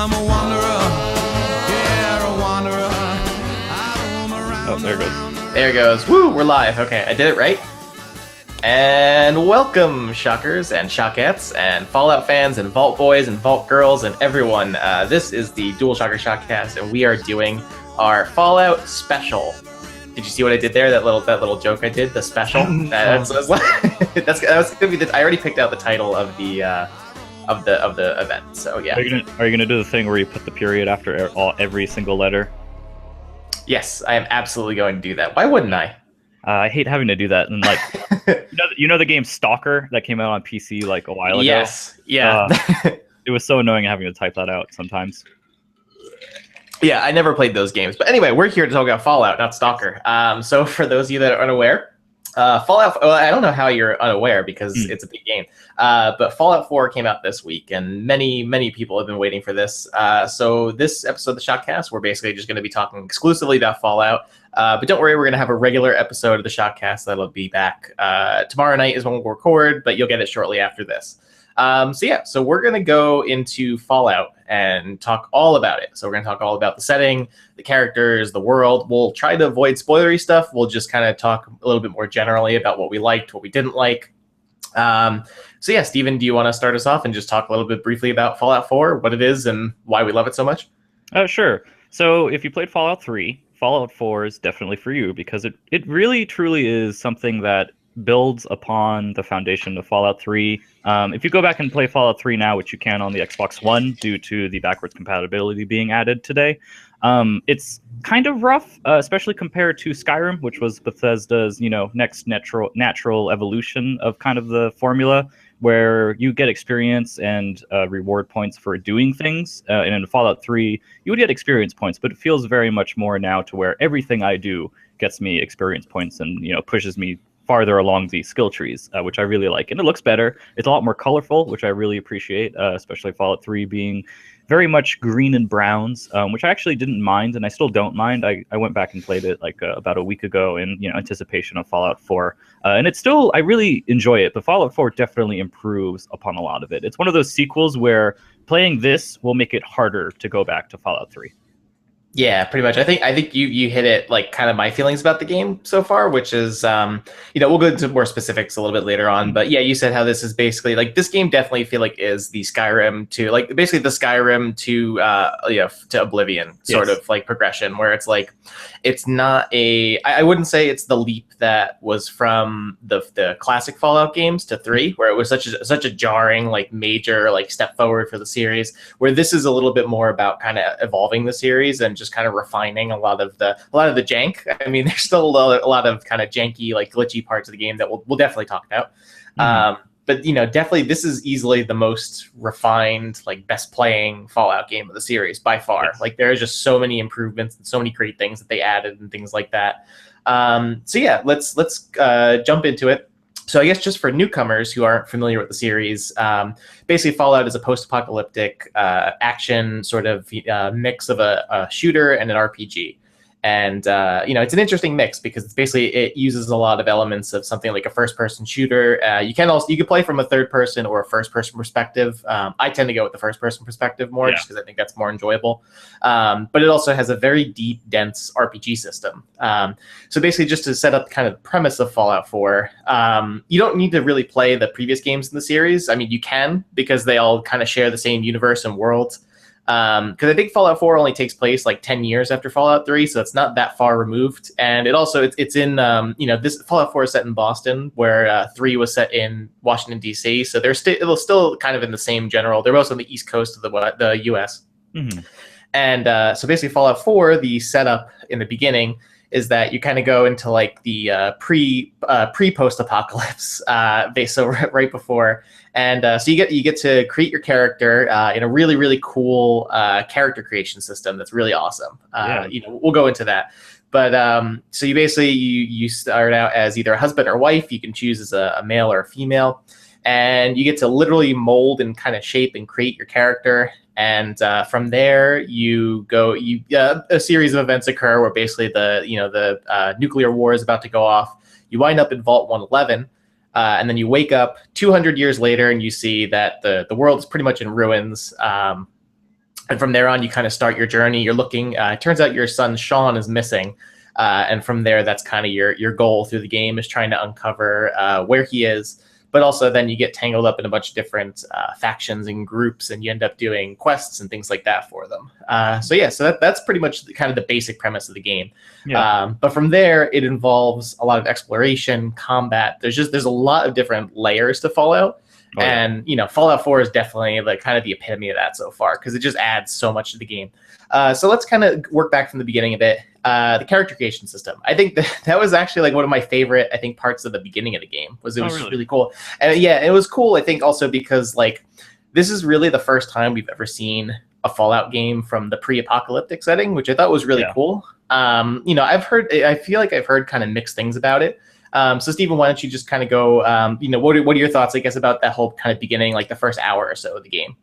I'm a wanderer. Yeah, a wanderer. I roam around. Oh, there it goes. There it goes. Woo, we're live. Okay, I did it right. And welcome, Shockers and Shockettes and Fallout fans and Vault Boys and Vault Girls and everyone. This is the DualShockers ShockCast, and we are doing our Fallout special. Did you see what I did there? That little joke I did. The special. That's gonna be the. I already picked out the title of the event. So yeah. Are you gonna do the thing where you put the period after every single letter? Yes, I am absolutely going to do that. Why wouldn't I? I hate having to do that. And like, you know the game Stalker that came out on PC like a while ago. Yes. Yeah. It was so annoying having to type that out sometimes. Yeah, I never played those games. But anyway, we're here to talk about Fallout, not Stalker. So for those of you that are unaware, Fallout, well, I don't know how you're unaware because it's a big game. But Fallout 4 came out this week, and many people have been waiting for this. So this episode of the ShockCast, we're basically just going to be talking exclusively about Fallout. But don't worry, we're going to have a regular episode of the ShockCast that'll be back. Tomorrow night is when we'll record, but you'll get it shortly after this. So we're going to go into Fallout and talk all about it. So we're going to talk all about the setting, the characters, the world. We'll try to avoid spoilery stuff. We'll just kind of talk a little bit more generally about what we liked, what we didn't like. Steven, do you want to start us off and just talk a little bit briefly about Fallout 4, what it is and why we love it so much? Sure. So if you played Fallout 3, Fallout 4 is definitely for you because it really truly is something that builds upon the foundation of Fallout 3. If you go back and play Fallout 3 now, which you can on the Xbox One due to the backwards compatibility being added today, it's kind of rough, especially compared to Skyrim, which was Bethesda's next natural evolution of kind of the formula, where you get experience and reward points for doing things. And in Fallout 3, you would get experience points, but it feels very much more now to where everything I do gets me experience points and pushes me farther along the skill trees, which I really like. And it looks better. It's a lot more colorful, which I really appreciate, especially Fallout 3 being very much green and browns, which I actually didn't mind, and I still don't mind. I went back and played it like about a week ago in anticipation of Fallout 4. And it's still, I really enjoy it, but Fallout 4 definitely improves upon a lot of it. It's one of those sequels where playing this will make it harder to go back to Fallout 3. Yeah, pretty much. I think you hit it, like kind of my feelings about the game so far, which is we'll go into more specifics a little bit later on. But yeah, you said how this is basically like this game definitely feel like is the Skyrim to like basically the Skyrim to Oblivion sort of like progression, where it's like it's not I wouldn't say it's the leap that was from the classic Fallout games to 3, where it was such a jarring like major like step forward for the series, where this is a little bit more about kind of evolving the series and just kind of refining a lot of the jank. I mean, there's still a lot of kind of janky, like glitchy parts of the game that we'll definitely talk about. But definitely this is easily the most refined, like best playing Fallout game of the series by far. Yes. Like there are just so many improvements and so many great things that they added and things like that. Let's jump into it. So I guess just for newcomers who aren't familiar with the series, basically Fallout is a post-apocalyptic action sort of mix of a shooter and an RPG. And, it's an interesting mix because it's basically it uses a lot of elements of something like a first-person shooter. You can play from a third-person or a first-person perspective. I tend to go with the first-person perspective more just because I think that's more enjoyable. But it also has a very deep, dense RPG system. So basically, just to set up kind of the premise of Fallout 4, you don't need to really play the previous games in the series. I mean, you can because they all kind of share the same universe and world. Because I think Fallout 4 only takes place like 10 years after Fallout 3, so it's not that far removed. And it's in this Fallout 4 is set in Boston, where 3 was set in Washington D.C. So they're still kind of in the same general. They're both on the east coast of the U.S. Mm-hmm. And so basically, Fallout 4, the setup in the beginning is that you kind of go into like the pre-post-apocalypse, so right before. And so you get to create your character in a really, really cool character creation system that's really awesome. We'll go into that. But so you basically you start out as either a husband or wife. You can choose as a male or a female, and you get to literally mold and kind of shape and create your character. And from there, a series of events occur where basically the nuclear war is about to go off. You wind up in Vault 111. And then you wake up 200 years later and you see that the world is pretty much in ruins. And from there on, you kind of start your journey. You're looking. It turns out your son Sean is missing, and from there, that's kind of your goal through the game is trying to uncover where he is. But also, then you get tangled up in a bunch of different factions and groups, and you end up doing quests and things like that for them. So that's pretty much kind of the basic premise of the game. Yeah. But from there, it involves a lot of exploration, combat. There's a lot of different layers to Fallout. Oh, yeah. And Fallout 4 is definitely like kind of the epitome of that so far because it just adds so much to the game. So let's kind of work back from the beginning a bit. The character creation system. I think that was actually like one of my favorite parts of the beginning of the game. It was really cool. And yeah, it was cool. I think also because like this is really the first time we've ever seen a Fallout game from the pre-apocalyptic setting, which I thought was really cool. I feel like I've heard kind of mixed things about it. So Stephen, why don't you just kind of go, what are your thoughts, I guess, about that whole kind of beginning, like the first hour or so of the game?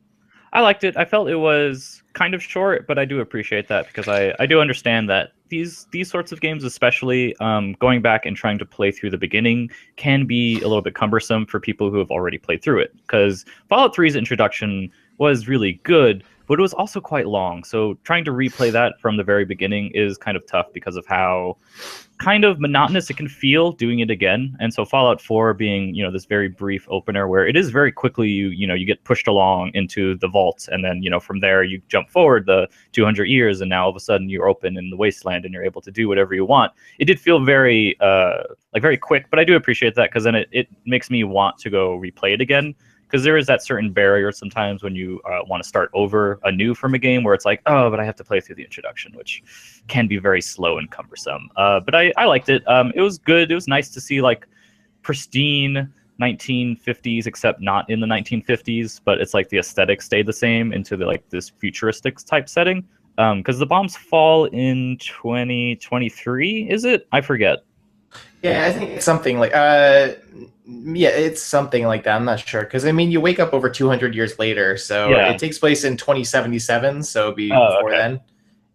I liked it. I felt it was kind of short, but I do appreciate that because I do understand that these sorts of games, especially going back and trying to play through the beginning, can be a little bit cumbersome for people who have already played through it. Because Fallout 3's introduction was really good, but it was also quite long. So trying to replay that from the very beginning is kind of tough because of how kind of monotonous it can feel doing it again. And so Fallout 4 being, this very brief opener where it is very quickly you get pushed along into the vault, and then from there you jump forward the 200 years, and now all of a sudden you're open in the Wasteland and you're able to do whatever you want. It did feel very very quick, but I do appreciate that because then it makes me want to go replay it again. Because there is that certain barrier sometimes when you want to start over anew from a game where it's like, oh, but I have to play through the introduction, which can be very slow and cumbersome. But I liked it. It was good. It was nice to see like pristine 1950s, except not in the 1950s, but it's like the aesthetic stayed the same into the like this futuristic type setting. Because the bombs fall in 2023, is it? I forget. Yeah, I think it's something like it's something like that. I'm not sure because you wake up over 200 years later, so it takes place in 2077, so it'd be before then.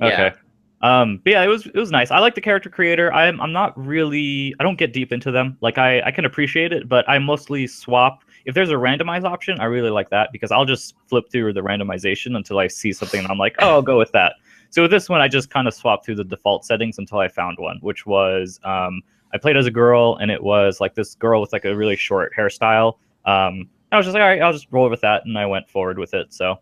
Okay. But yeah, it was nice. I like the character creator. I'm not really, I don't get deep into them. Like I can appreciate it, but I mostly swap. If there's a randomize option, I really like that because I'll just flip through the randomization until I see something and I'm like, oh, I'll go with that. So with this one, I just kind of swapped through the default settings until I found one, which was I played as a girl, and it was like this girl with like a really short hairstyle. I was just like, all right, I'll just roll with that, and I went forward with it. So.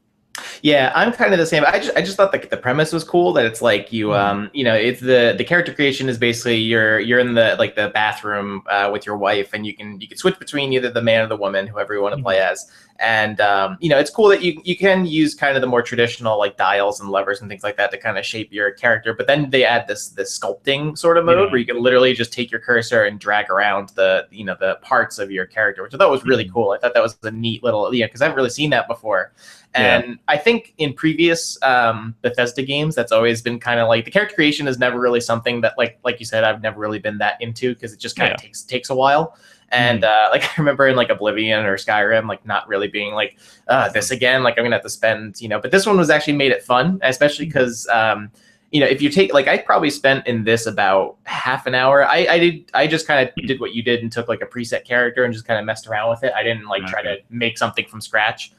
Yeah, I'm kind of the same. I just thought the premise was cool that it's like it's the character creation is basically you're in the bathroom with your wife, and you can switch between either the man or the woman, whoever you want to play as. And it's cool that you can use kind of the more traditional like dials and levers and things like that to kind of shape your character. But then they add this sculpting sort of mode where you can literally just take your cursor and drag around the parts of your character, which I thought was really cool. I thought that was a neat little because I haven't really seen that before. And I think in previous Bethesda games, that's always been kind of like the character creation is never really something that like you said, I've never really been that into because it just kind of takes a while. And like I remember in like Oblivion or Skyrim, like not really being like this again, like I'm gonna have to spend, but this one was actually made it fun, especially because if you take like I probably spent in this about half an hour. I just kind of did what you did and took like a preset character and just kind of messed around with it. I didn't like try to make something from scratch.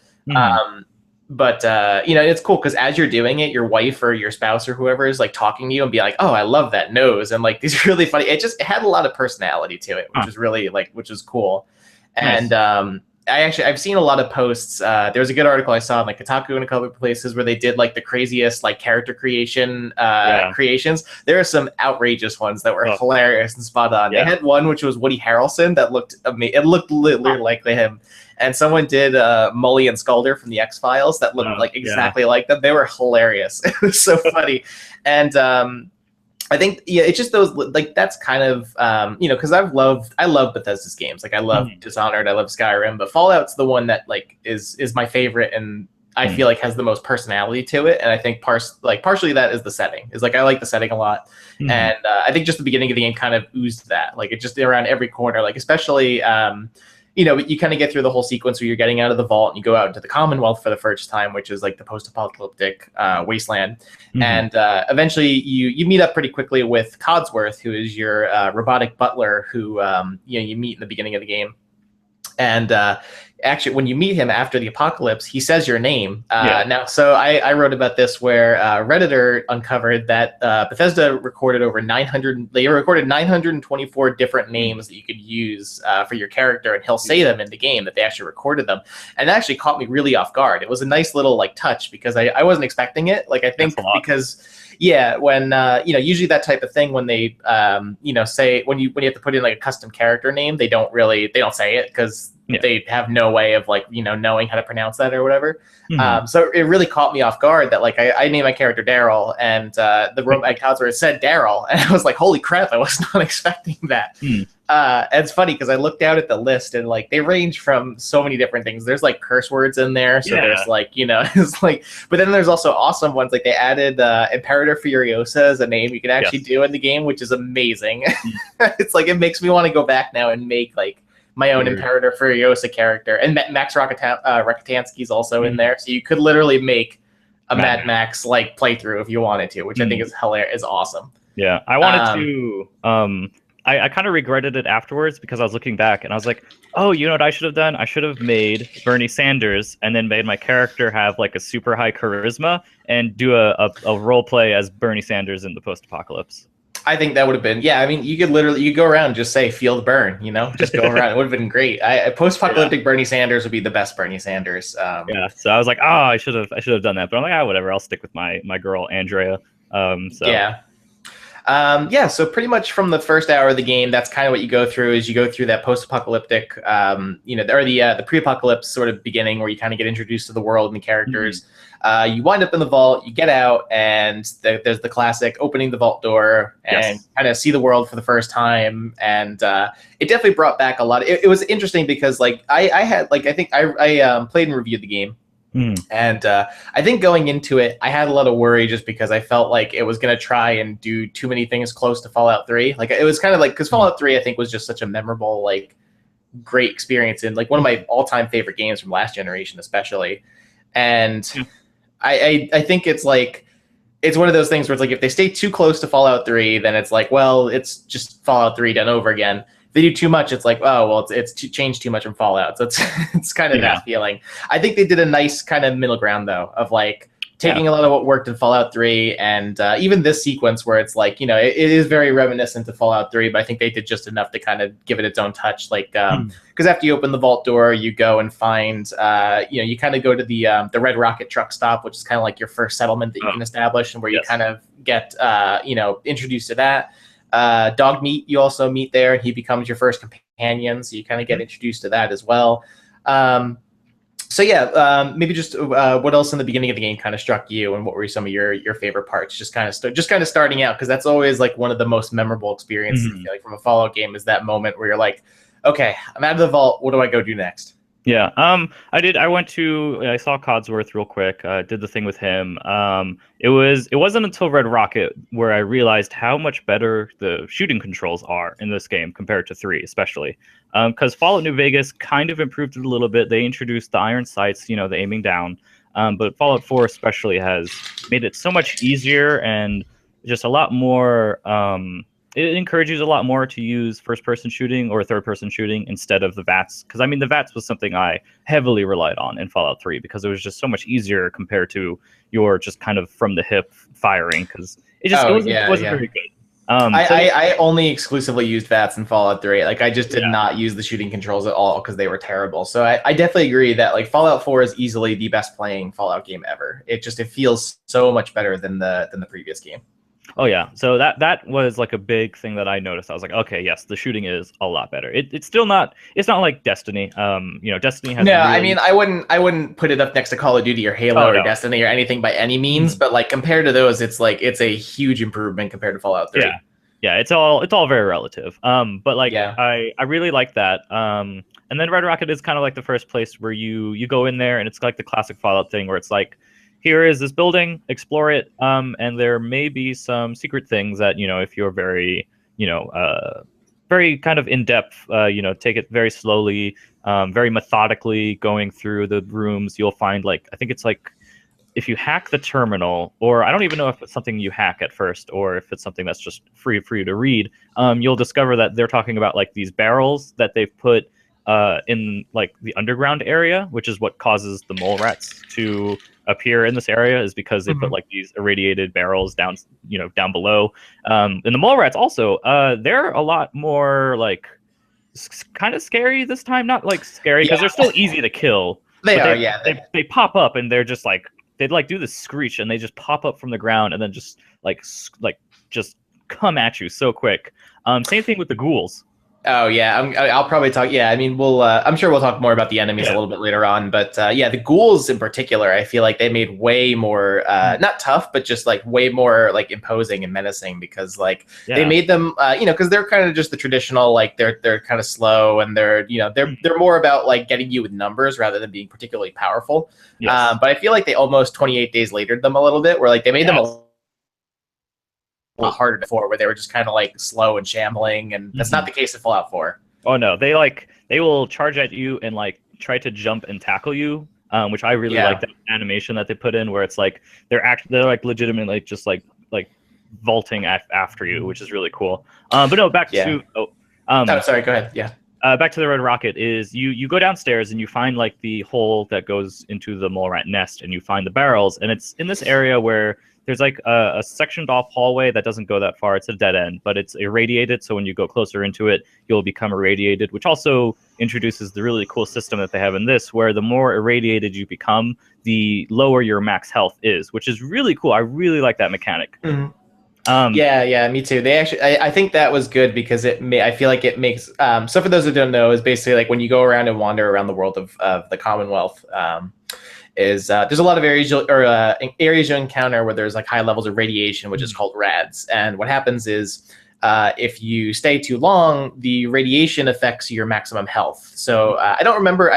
But it's cool because as you're doing it, your wife or your spouse or whoever is like talking to you and be like, "Oh, I love that nose," and like these really funny. It had a lot of personality to it, which was really which was cool. And I've seen a lot of posts. There was a good article I saw in like Kotaku and a couple of places where they did like the craziest like character creation creations. There are some outrageous ones that were hilarious and spot on. They had one which was Woody Harrelson that looked amazing. It looked literally like him. And someone did Mully and Sculder from the X-Files that looked like exactly like them. They were hilarious. It was so funny. And I think it's just those like that's kind of because I love Bethesda's games. Like I love Dishonored, I love Skyrim, but Fallout's the one that like is my favorite and I feel like has the most personality to it. And I think partially that is the setting. Is like I like the setting a lot. And I think just the beginning of the game kind of oozed that. Like it just around every corner, like especially you kind of get through the whole sequence where you're getting out of the vault and you go out into the Commonwealth for the first time, which is like the post-apocalyptic wasteland. And eventually you meet up pretty quickly with Codsworth, who is your robotic butler who you meet in the beginning of the game. And actually, when you meet him after the apocalypse, he says your name. Yeah. Now, so I wrote about this where Redditor uncovered that Bethesda recorded over 900. They recorded 924 different names that you could use for your character, and he'll say them in the game that they actually recorded them. And that actually caught me really off guard. It was a nice little like touch because I wasn't expecting it. Like I think because. Yeah, when usually that type of thing when they say when you have to put in like a custom character name, they don't say it because they have no way of like knowing how to pronounce that or whatever. So it really caught me off guard that like I named my character Daryl, and the robot counselor said Daryl, and I was like, holy crap, I was not expecting that. And it's funny because I looked out at the list and like they range from so many different things. There's like curse words in there, so there's like it's like, but then there's also awesome ones like they added Imperator Furiosa as a name you can actually do in the game, which is amazing. It's like it makes me want to go back now and make like my own Imperator Furiosa character, and Max Rockatansky's also in there, so you could literally make a Mad Max like playthrough if you wanted to, which I think is hilarious, is awesome. Yeah, I wanted to. I kind of regretted it afterwards because I was looking back and I was like, oh, you know what I should have done? I should have made Bernie Sanders and then made my character have like a super high charisma and do a role play as Bernie Sanders in the post-apocalypse. I think that would have been, I mean, you could go around and just say field burn, just go around. It would have been great. Post-apocalyptic Bernie Sanders would be the best Bernie Sanders. So I was like, oh, I should have done that. But I'm like, whatever. I'll stick with my girl, Andrea. So pretty much from the first hour of the game, that's kind of what you go through. Is you go through that post-apocalyptic, or the pre-apocalypse sort of beginning where you kind of get introduced to the world and the characters. You wind up in the vault, you get out, and there's the classic opening the vault door and kind of see the world for the first time. And it definitely brought back a lot. It was interesting because like I played and reviewed the game. And I think going into it, I had a lot of worry just because I felt like it was going to try and do too many things close to Fallout 3. Like it was kind of like, because Fallout 3, I think, was just such a memorable, like, great experience and like one of my all-time favorite games from last generation, especially. And I think it's like, it's one of those things where it's like, if they stay too close to Fallout 3, then it's like, well, it's just Fallout 3 done over again. If they do too much, it's like, oh, well, it's changed too much from Fallout. So it's kind of that feeling. I think they did a nice kind of middle ground, though, of like taking a lot of what worked in Fallout 3 and even this sequence where it's like, it is very reminiscent of Fallout 3, but I think they did just enough to kind of give it its own touch. Like, because after you open the vault door, you go and find, you kind of go to the Red Rocket truck stop, which is kind of like your first settlement that you can establish and where you kind of get, introduced to that. Dog Meat, you also meet there, and he becomes your first companion, so you kind of get introduced to that as well. Maybe just what else in the beginning of the game kind of struck you, and what were some of your favorite parts? Just kind of starting out, because that's always like one of the most memorable experiences like from a Fallout game, is that moment where you're like, okay, I'm out of the vault. What do I go do next? Yeah, I saw Codsworth real quick, did the thing with him. It wasn't until Red Rocket where I realized how much better the shooting controls are in this game compared to 3, especially. Because Fallout New Vegas kind of improved it a little bit. They introduced the iron sights, the aiming down. But Fallout 4 especially has made it so much easier and just a lot more... it encourages a lot more to use first-person shooting or third-person shooting instead of the VATS. Because, I mean, the VATS was something I heavily relied on in Fallout 3 because it was just so much easier compared to your just kind of from-the-hip firing, because it wasn't very good. I only exclusively used VATS in Fallout 3. Like, I just did not use the shooting controls at all because they were terrible. So I definitely agree that, like, Fallout 4 is easily the best playing Fallout game ever. It feels so much better than the previous game. Oh yeah, so that was like a big thing that I noticed. I was like, okay, yes, the shooting is a lot better. It's still not. It's not like Destiny. Destiny has. No, I mean, I wouldn't put it up next to Call of Duty or Halo or Destiny or anything by any means. But like compared to those, it's a huge improvement compared to Fallout 3. Yeah, it's all very relative. But like, I really like that. And then Red Rocket is kind of like the first place where you go in there, and it's like the classic Fallout thing where it's like, here is this building, explore it, and there may be some secret things that, if you're very, very kind of in-depth, take it very slowly, very methodically going through the rooms, you'll find, like, I think it's like, if you hack the terminal, or I don't even know if it's something you hack at first, or if it's something that's just free for you to read, you'll discover that they're talking about, like, these barrels that they've put in like the underground area, which is what causes the mole rats to appear in this area, is because they put like these irradiated barrels down, down below. And the mole rats also, they're a lot more like kind of scary this time. Not like scary because they're still easy to kill. They pop up and they're just like they'd like do this screech and they just pop up from the ground and then just just come at you so quick. Same thing with the ghouls. Oh yeah, I'll probably talk. Yeah, I mean, I'm sure we'll talk more about the enemies a little bit later on. But yeah, the ghouls in particular, I feel like they made way more not tough, but just like way more like imposing and menacing because like they made them, because they're kind of just the traditional like they're kind of slow and they're more about like getting you with numbers rather than being particularly powerful. Yes. But I feel like they almost 28 days later them a little bit, where like they made them a harder before, where they were just kind of like slow and shambling, and that's not the case in Fallout 4. Oh no, they will charge at you and like try to jump and tackle you, which I really like that animation that they put in, where it's like they're like legitimately just like vaulting after you, which is really cool. But no, back to sorry, go ahead. Yeah. Back to the Red Rocket is you go downstairs and you find like the hole that goes into the mole rat nest, and you find the barrels, and it's in this area where there's like a sectioned off hallway that doesn't go that far. It's a dead end, but it's irradiated. So when you go closer into it, you'll become irradiated, which also introduces the really cool system that they have in this, where the more irradiated you become, the lower your max health is, which is really cool. I really like that mechanic. Yeah, me too. They actually, I think that was good because I feel like it makes. So for those who don't know, is basically like when you go around and wander around the world of the Commonwealth. There's a lot of areas you encounter where there's like high levels of radiation, which is called rads. And what happens is if you stay too long, the radiation affects your maximum health. So I don't remember.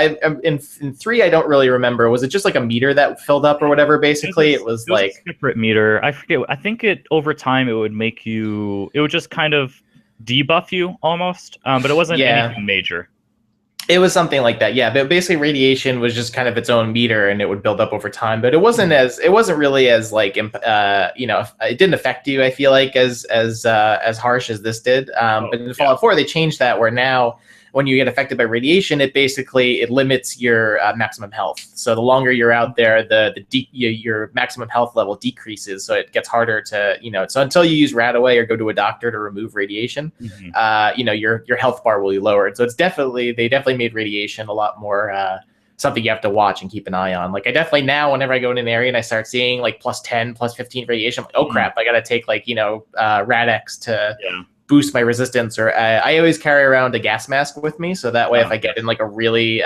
In 3, I don't really remember. Was it just like a meter that filled up or whatever? Basically, it was like a separate meter. I forget. I think over time it would make you. It would just kind of debuff you almost, but it wasn't anything major. It was something like that, yeah. But basically, radiation was just kind of its own meter, and it would build up over time. But it wasn't really as like it didn't affect you. I feel like as harsh as this did. But in Fallout 4, they changed that, where now when you get affected by radiation, it limits your maximum health. So the longer you're out there, your maximum health level decreases. So it gets harder to So until you use Radaway or go to a doctor to remove radiation, your health bar will be lowered. So they definitely made radiation a lot more something you have to watch and keep an eye on. Like I definitely now, whenever I go in an area and I start seeing like +10, +15 radiation, I'm like, oh crap, I got to take like Rad-X to boost my resistance. Or I always carry around a gas mask with me, so that way if I get in like a really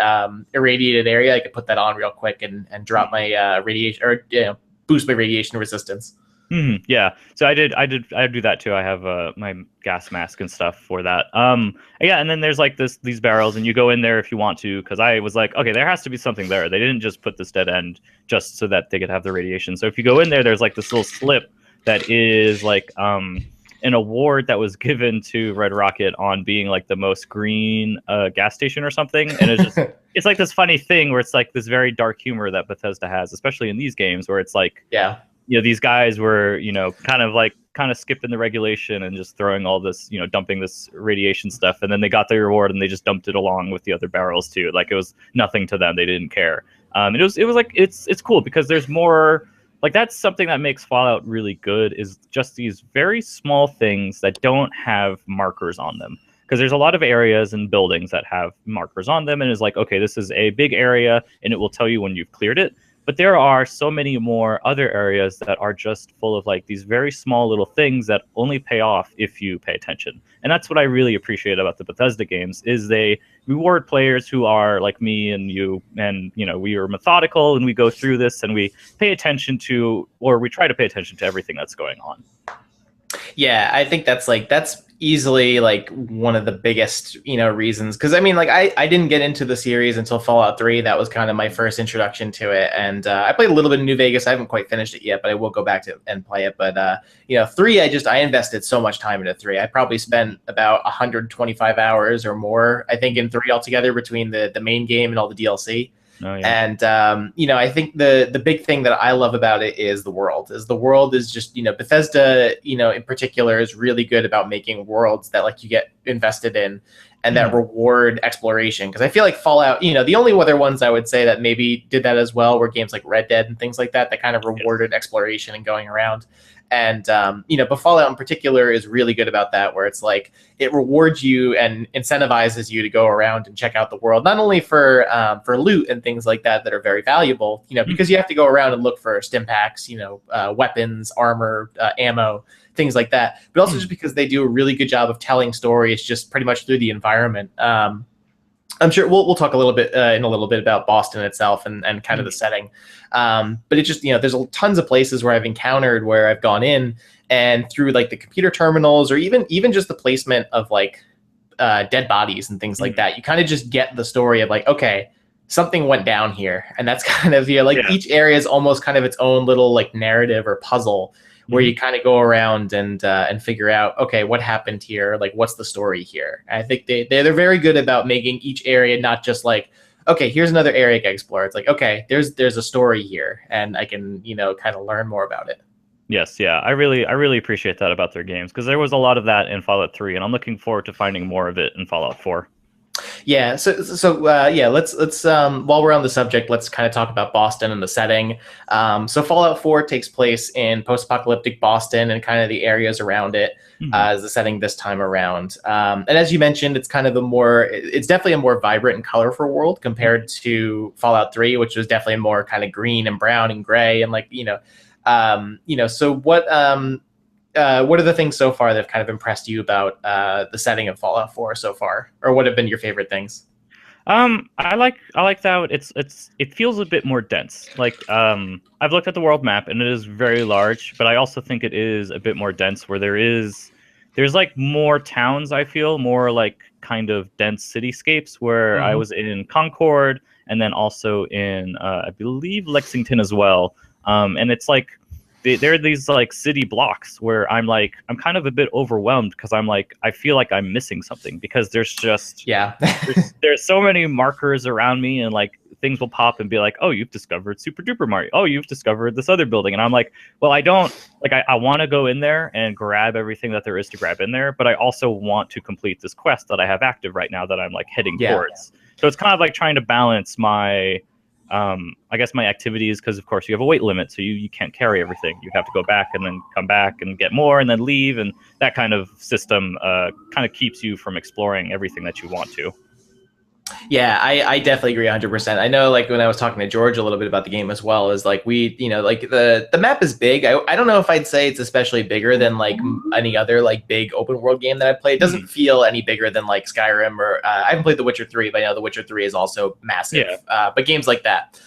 irradiated area, I can put that on real quick and drop my radiation, or boost my radiation resistance. Yeah, so I do that too. I have my gas mask and stuff for that. Yeah, and then there's like these barrels, and you go in there if you want to, because I was like, okay, there has to be something there. They didn't just put this dead end just so that they could have the radiation. So if you go in there, there's like this little slip that is like an award that was given to Red Rocket on being like the most green gas station or something. And it's just it's like this funny thing where it's like this very dark humor that Bethesda has, especially in these games, where it's like these guys were kind of skipping the regulation and just throwing all this dumping this radiation stuff, and then they got their reward and they just dumped it along with the other barrels too. Like it was nothing to them. They didn't care. And it was like it's cool because there's more. Like that's something that makes Fallout really good, is just these very small things that don't have markers on them. Because there's a lot of areas and buildings that have markers on them, and it's like, okay, this is a big area, and it will tell you when you've cleared it. But there are so many more other areas that are just full of like these very small little things that only pay off if you pay attention. And that's what I really appreciate about the Bethesda games, is they reward players who are like me and you, and we are methodical and we go through this and we pay attention to, or we try to pay attention to everything that's going on. Yeah, I think that's easily like one of the biggest reasons, because I mean, like I didn't get into the series until Fallout 3. That was kind of my first introduction to it, and I played a little bit of New Vegas. I haven't quite finished it yet, but I will go back to and play it. But 3, I invested so much time into 3. I probably spent about 125 hours or more, I think, in 3 altogether, between the main game and all the DLC. Oh, yeah. And I think the big thing that I love about it is the world. Is just Bethesda in particular is really good about making worlds that like you get invested in. and that reward exploration. Because I feel like Fallout, the only other ones I would say that maybe did that as well were games like Red Dead and things like that that kind of rewarded exploration and going around. And but Fallout in particular is really good about that, where it's like it rewards you and incentivizes you to go around and check out the world, not only for loot and things like that are very valuable, because you have to go around and look for stim packs, weapons, armor, ammo, things like that, but also just because they do a really good job of telling stories just pretty much through the environment. I'm sure we'll talk a little bit in a little bit about Boston itself and kind of the setting. But it just, there's tons of places where I've encountered where I've gone in and through like the computer terminals or even just the placement of like dead bodies and things like that, you kind of just get the story of like, okay, something went down here. And that's kind of, each area is almost kind of its own little like narrative or puzzle where you kind of go around and figure out, okay, what happened here? Like, what's the story here? And I think they're very good about making each area not just like, okay, here's another area I can explore. It's like, okay, there's a story here, and I can kind of learn more about it. Yes, yeah, I really appreciate that about their games, because there was a lot of that in Fallout 3, and I'm looking forward to finding more of it in Fallout 4. Yeah, so let's while we're on the subject, let's kind of talk about Boston and the setting. So Fallout 4 takes place in post-apocalyptic Boston and kind of the areas around it as the setting this time around. And as you mentioned, it's definitely a more vibrant and colorful world compared to Fallout 3, which was definitely more kind of green and brown and gray and like So what are the things so far that have kind of impressed you about the setting of Fallout 4 so far, or what have been your favorite things? I like that it feels a bit more dense. Like I've looked at the world map and it is very large, but I also think it is a bit more dense, where there's like more towns. I feel more like kind of dense cityscapes, where I was in Concord and then also in I believe Lexington as well. And it's like there are these like city blocks where I'm kind of a bit overwhelmed, because I feel like I'm missing something, because there's just there's so many markers around me, and like things will pop and be like, oh, you've discovered Super Duper Mario, oh, you've discovered this other building, and I'm like, well, I don't like I want to go in there and grab everything that there is to grab in there, but I also want to complete this quest that I have active right now that I'm like heading towards. So it's kind of like trying to balance my I guess my activities, because of course you have a weight limit, so you can't carry everything. You have to go back and then come back and get more and then leave, and that kind of system kind of keeps you from exploring everything that you want to. Yeah, I definitely agree 100%. I know, like, when I was talking to George a little bit about the game as well, is like like the map is big. I don't know if I'd say it's especially bigger than like any other like big open world game that I've played. It doesn't feel any bigger than like Skyrim or I haven't played The Witcher 3, but I know The Witcher 3 is also massive. But games like that.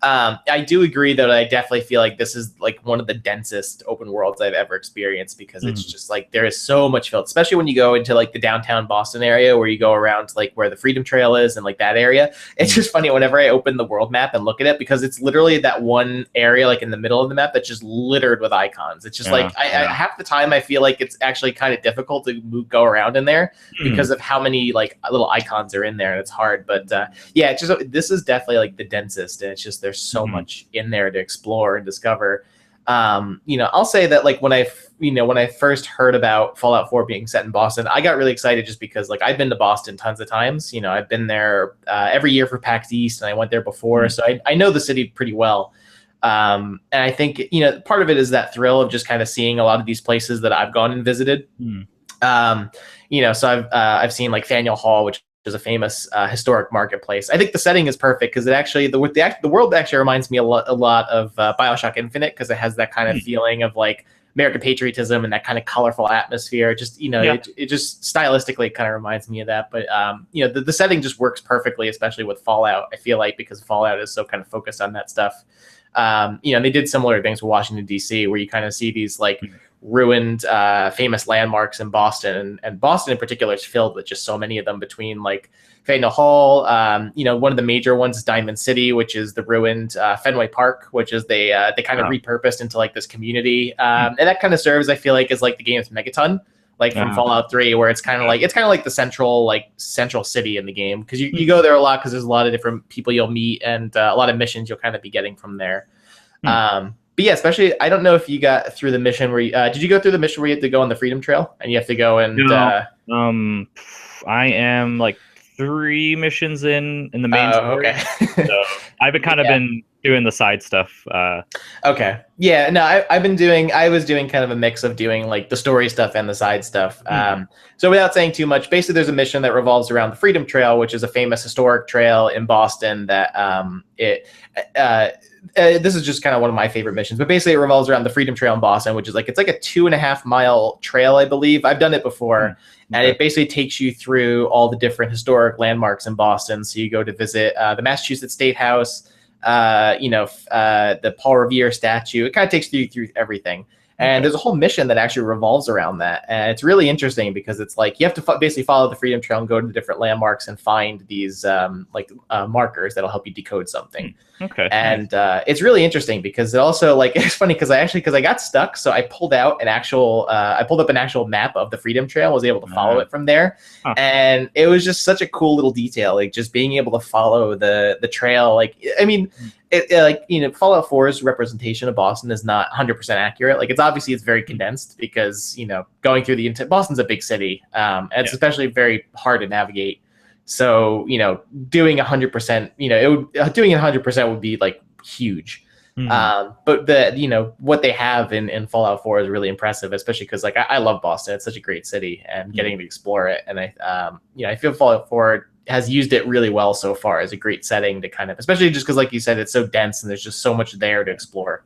I do agree that I definitely feel like this is like one of the densest open worlds I've ever experienced, because it's just like there is so much filled, especially when you go into like the downtown Boston area, where you go around to, like, where the Freedom Trail is and like that area. It's just funny whenever I open the world map and look at it, because it's literally that one area like in the middle of the map that's just littered with icons. It's just like I half the time I feel like it's actually kind of difficult to go around in there because of how many like little icons are in there, and it's hard. But it's just, this is definitely like the densest, and it's just there's so much in there to explore and discover. I'll say that like when I first heard about Fallout 4 being set in Boston, I got really excited, just because like I've been to Boston tons of times. I've been there every year for PAX East, and I went there before, so I know the city pretty well. And I think part of it is that thrill of just kind of seeing a lot of these places that I've gone and visited. So I've seen like Faneuil Hall, which is a famous historic marketplace. I think the setting is perfect, because it actually the world actually reminds me a lot of BioShock Infinite, because it has that kind of feeling of like American patriotism and that kind of colorful atmosphere. Just it just stylistically kind of reminds me of that. But the setting just works perfectly, especially with Fallout. I feel like, because Fallout is so kind of focused on that stuff. They did similar things with Washington D.C., where you kind of see these like ruined famous landmarks in Boston, and Boston in particular is filled with just so many of them, between like Faneuil Hall, one of the major ones is Diamond City, which is the ruined Fenway Park, which is they kind of repurposed into like this community, and that kind of serves, I feel like, as like the game's Megaton, like from Fallout 3, where it's kind of like the central city in the game, because you go there a lot, because there's a lot of different people you'll meet, and a lot of missions you'll kind of be getting from there. But yeah, especially, I don't know if you got through the mission where did you go through the mission where you have to go on the Freedom Trail and you have to go and no, I am like 3 missions in the main Oh, story. okay. So I've been kind of Yeah. been doing the side stuff. Okay. Yeah, no, I was doing kind of a mix of doing like the story stuff and the side stuff. So without saying too much, basically there's a mission that revolves around the Freedom Trail, which is a famous historic trail in Boston that this is just kind of one of my favorite missions, but basically it revolves around the Freedom Trail in Boston, which is like, it's like a 2.5 mile trail, I believe. I've done it before. And it basically takes you through all the different historic landmarks in Boston. So you go to visit the Massachusetts State House, the Paul Revere statue. It kind of takes you through everything. And there's a whole mission that actually revolves around that. And it's really interesting because it's like you have to basically follow the Freedom Trail and go to the different landmarks and find these markers that'll help you decode something. And it's really interesting because it also, like, it's funny because I got stuck. So I pulled up an actual map of the Freedom Trail and was able to follow it from there. And it was just such a cool little detail, like just being able to follow the trail. Like, I mean, Fallout 4's representation of Boston is not 100% accurate. Like, it's very condensed because, going through Boston's a big city. And it's especially very hard to navigate. So, doing 100%, doing it 100% would be like huge. But what they have in Fallout 4 is really impressive, especially because like I love Boston. It's such a great city, and getting to explore it. And I feel Fallout 4 has used it really well so far as a great setting to kind of, especially just because, like you said, it's so dense and there's just so much there to explore.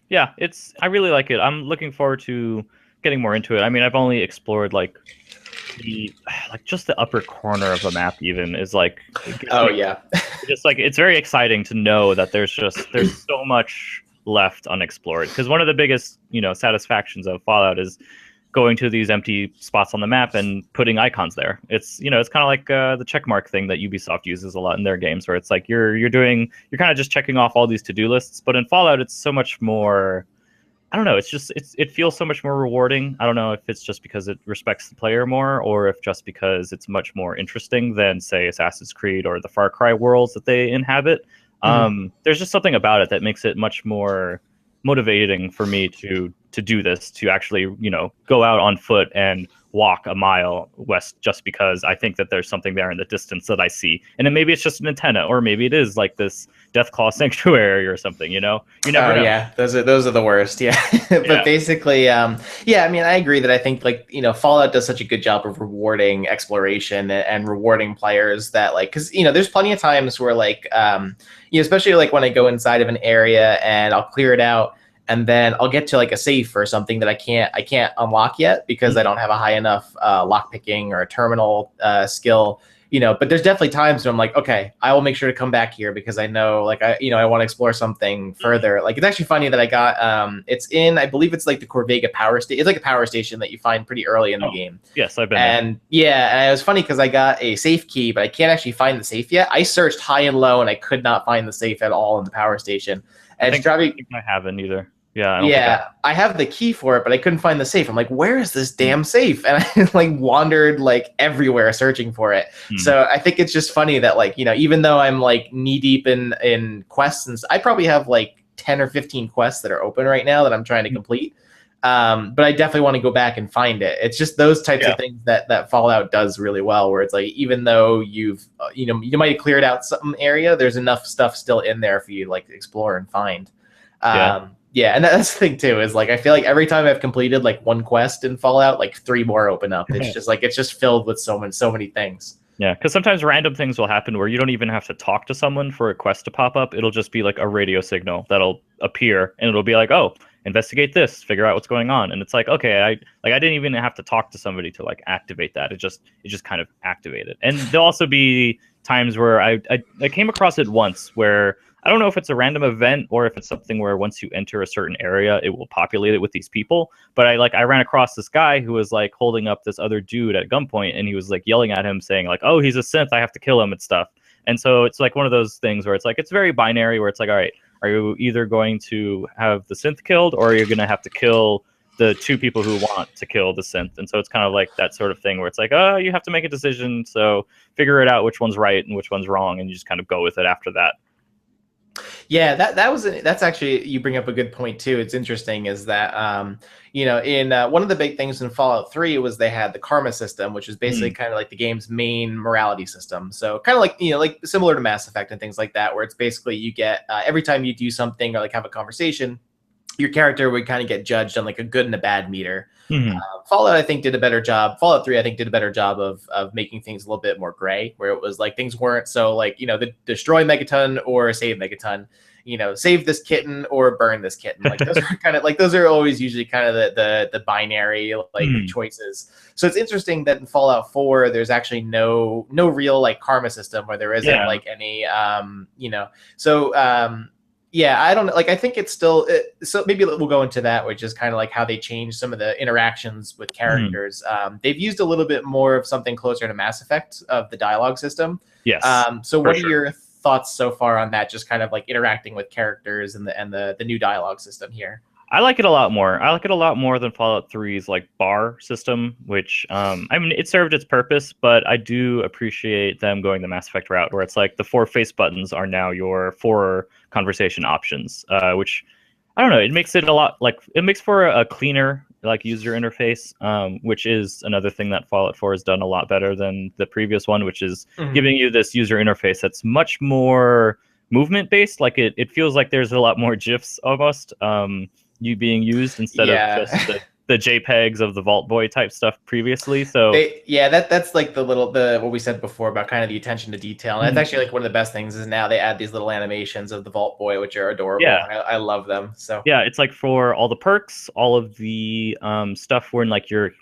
Yeah, I really like it. I'm looking forward to getting more into it. I mean, I've only explored just the upper corner of the map. Even is like, just like, it's very exciting to know that there's so much left unexplored. Because one of the biggest satisfactions of Fallout is going to these empty spots on the map and putting icons there. It's it's kind of like the checkmark thing that Ubisoft uses a lot in their games, where it's like you're kind of just checking off all these to-do lists. But in Fallout, it's so much more. I don't know. It feels so much more rewarding. I don't know if it's just because it respects the player more, or if just because it's much more interesting than, say, Assassin's Creed or the Far Cry worlds that they inhabit. There's just something about it that makes it much more motivating for me to do this, to actually go out on foot and walk a mile west, just because I think that there's something there in the distance that I see. And then maybe it's just an antenna, or maybe it is like this Deathclaw sanctuary or something, you never know. Yeah, those are the worst. Yeah. But basically, I mean, I agree that I think Fallout does such a good job of rewarding exploration and rewarding players that, like, because there's plenty of times where especially like when I go inside of an area and I'll clear it out, and then I'll get to like a safe or something that I can't unlock yet because I don't have a high enough lockpicking or a terminal skill. But there's definitely times when I'm like, okay, I will make sure to come back here because I know, like, I want to explore something further. Like, it's actually funny that I got, I believe it's like the Corvega power station. It's like a power station that you find pretty early in the game. Yes, I've been there. And it was funny because I got a safe key, but I can't actually find the safe yet. I searched high and low and I could not find the safe at all in the power station. And I think I haven't either. Yeah, I have the key for it, but I couldn't find the safe. I'm like, where is this damn safe? And I like wandered like everywhere searching for it. So I think it's just funny that, like, even though I'm like knee deep in quests, and I probably have like 10 or 15 quests that are open right now that I'm trying to complete. But I definitely want to go back and find it. It's just those types of things that Fallout does really well, where it's like, even though you've you might have cleared out some area, there's enough stuff still in there for you to like explore and find. Yeah, and that's the thing too, is like I feel like every time I've completed like one quest in Fallout, like 3 more open up. It's just filled with so many things. Yeah, because sometimes random things will happen where you don't even have to talk to someone for a quest to pop up. It'll just be like a radio signal that'll appear, and it'll be like, oh, investigate this, figure out what's going on. And it's like, okay, I didn't even have to talk to somebody to like activate that. It just kind of activated. And there'll also be times where I came across it once where I don't know if it's a random event or if it's something where once you enter a certain area, it will populate it with these people. But I ran across this guy who was like holding up this other dude at gunpoint, and he was like yelling at him saying like, oh, he's a synth, I have to kill him and stuff. And so it's like one of those things where it's like, it's very binary, where it's like, all right, are you either going to have the synth killed, or you're going to have to kill the 2 people who want to kill the synth? And so it's kind of like that sort of thing where it's like, oh, you have to make a decision. So figure it out which one's right and which one's wrong, and you just kind of go with it after that. Yeah, that's actually, you bring up a good point too. It's interesting is that in one of the big things in Fallout 3 was they had the karma system, which is basically Mm. kind of like the game's main morality system. So kind of like like similar to Mass Effect and things like that, where it's basically you get every time you do something or like have a conversation, your character would kind of get judged on like a good and a bad meter. Hmm. Fallout, I think, did a better job. Fallout 3, I think, did a better job of making things a little bit more gray, where it was like things weren't so like, the destroy Megaton or save Megaton, save this kitten or burn this kitten. Like those are kind of like, those are always usually kind of the binary like Hmm. choices. So it's interesting that in Fallout 4, there's actually no real like karma system, where there isn't Yeah. like any, so yeah, I don't like. I think it's still so. Maybe we'll go into that, which is kind of like how they change some of the interactions with Hmm. characters. They've used a little bit more of something closer to Mass Effect of the dialogue system. Yes, So, for what are sure. your thoughts so far on that? Just kind of like interacting with characters and the new dialogue system here. I like it a lot more. I like it a lot more than Fallout 3's like bar system, which I mean it served its purpose, but I do appreciate them going the Mass Effect route, where it's like the four face buttons are now your four conversation options, which I don't know. It makes it a lot like it makes for a cleaner like user interface, which is another thing that Fallout 4 has done a lot better than the previous one, which is Mhm. giving you this user interface that's much more movement based. Like it feels like there's a lot more GIFs almost. You being used instead of just Yeah. the JPEGs of the Vault Boy type stuff previously. So That's like the what we said before about kind of the attention to detail. And that's mm, actually like one of the best things is now they add these little animations of the Vault Boy, which are adorable. yeah, I love them. So yeah, it's like for all the perks, all of the stuff where in like your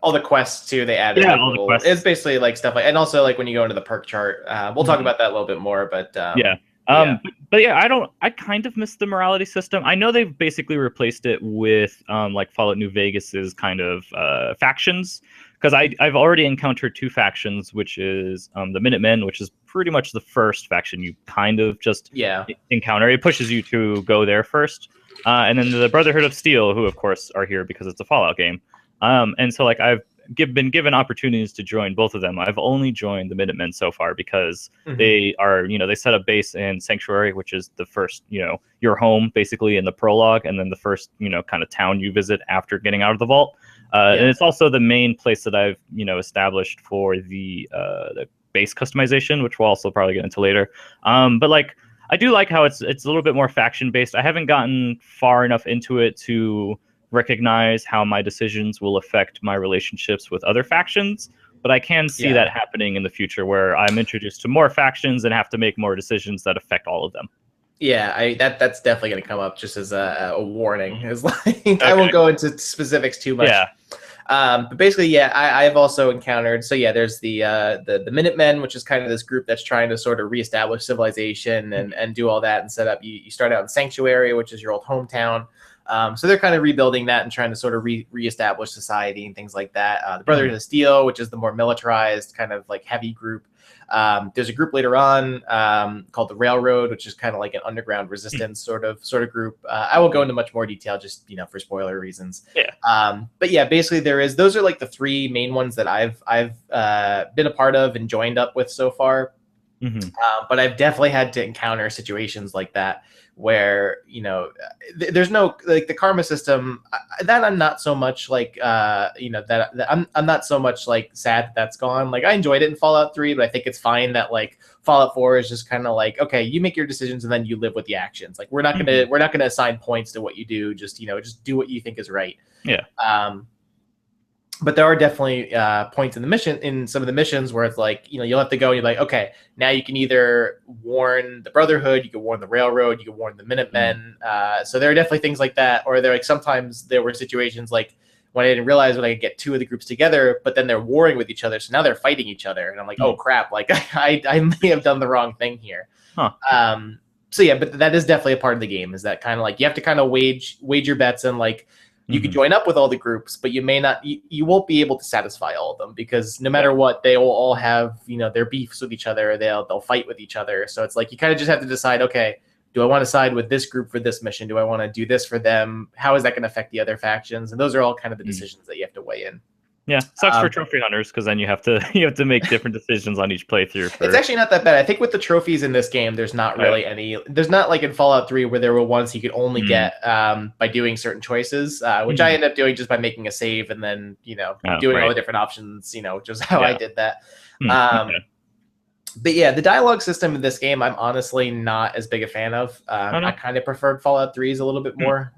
all the quests too, they added yeah, like all the little. It's quests. basically like stuff like, and also like when you go into the perk chart, we'll talk Mhm. about that a little bit more. But Yeah. yeah, But yeah, I kind of miss the morality system. I know they've basically replaced it with like Fallout New Vegas's kind of factions, because I've already encountered two factions, which is the Minutemen, which is pretty much the first faction you kind of just yeah, encounter. It pushes you to go there first. And then the Brotherhood of Steel, who of course are here because it's a Fallout game. And so like been given opportunities to join both of them. I've only joined the Minutemen so far because hmm, they are, they set up base in Sanctuary, which is the first, your home basically in the prologue, and then the first, kind of town you visit after getting out of the vault. And yeah, it's also the main place that I've, established for the base customization, which we'll also probably get into later. But like, I do like how it's a little bit more faction based. I haven't gotten far enough into it to recognize how my decisions will affect my relationships with other factions, but I can see that yeah. happening in the future where I'm introduced to more factions and have to make more decisions that affect all of them. Yeah, that's definitely going to come up just as a warning. Is like I won't Okay. go into specifics too much. Yeah. But basically, yeah, I've also encountered. So yeah, there's the Minutemen, which is kind of this group that's trying to sort of reestablish civilization and do all that and set up. You start out in Sanctuary, which is your old hometown. So they're kind of rebuilding that and trying to sort of reestablish society and things like that. The Brotherhood Mhm. of Steel, which is the more militarized kind of like heavy group. There's a group later on called the Railroad, which is kind of like an underground resistance sort of group. I won't go into much more detail, just for spoiler reasons. Yeah. But yeah, basically those are like the three main ones that I've been a part of and joined up with so far. Hmm. But I've definitely had to encounter situations like that where there's no like the karma system that I'm not so much like that I'm not so much like sad that's gone. Like I enjoyed it in Fallout 3, but I think it's fine that like Fallout 4 is just kind of like, okay, you make your decisions and then you live with the actions. Like Hmm. we're not gonna assign points to what you do. Just do what you think is right. Yeah. Um, but there are definitely points in some of the missions where it's like you'll have to go and you're like, okay, now you can either warn the Brotherhood, you can warn the Railroad, you can warn the Mhm. Minutemen. So there are definitely things like that. Or there like sometimes there were situations like when I didn't realize when I could get two of the groups together, but then they're warring with each other, so now they're fighting each other, and I'm like, oh Mhm. crap, like I may have done the wrong thing here. Huh. So yeah, but that is definitely a part of the game. Is that kind of like you have to kind of wage your bets and like you could Hmm. join up with all the groups, but you may not. You won't be able to satisfy all of them because no Yeah. matter what, they will all have their beefs with each other. They'll fight with each other. So it's like you kind of just have to decide. Okay, do I want to side with this group for this mission? Do I want to do this for them? How is that going to affect the other factions? And those are all kind of the Mm. decisions that you have to weigh in. Yeah, sucks for trophy hunters because then you have to you have to make different decisions on each playthrough. It's actually not that bad. I think with the trophies in this game, there's not really any. There's not like in Fallout 3 where there were ones you could only get by doing certain choices, which I ended up doing just by making a save and then doing all the different options. Which is how I did that. But yeah, the dialogue system in this game, I'm honestly not as big a fan of. I kind of preferred Fallout 3's a little bit more.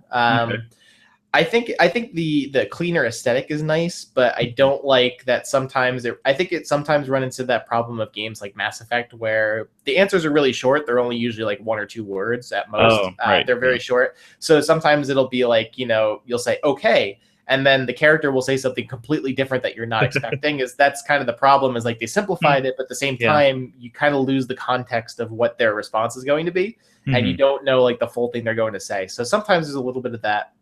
I think the cleaner aesthetic is nice, but I don't like that sometimes I think it sometimes run into that problem of games like Mass Effect where the answers are really short. They're only usually like 1 or 2 words at most. They're very short. So sometimes it'll be like, you'll say, okay, and then the character will say something completely different that you're not expecting. That's kind of the problem, is like they simplified it, but at the same time, you kind of lose the context of what their response is going to be, and you don't know like the full thing they're going to say. So sometimes there's a little bit of that.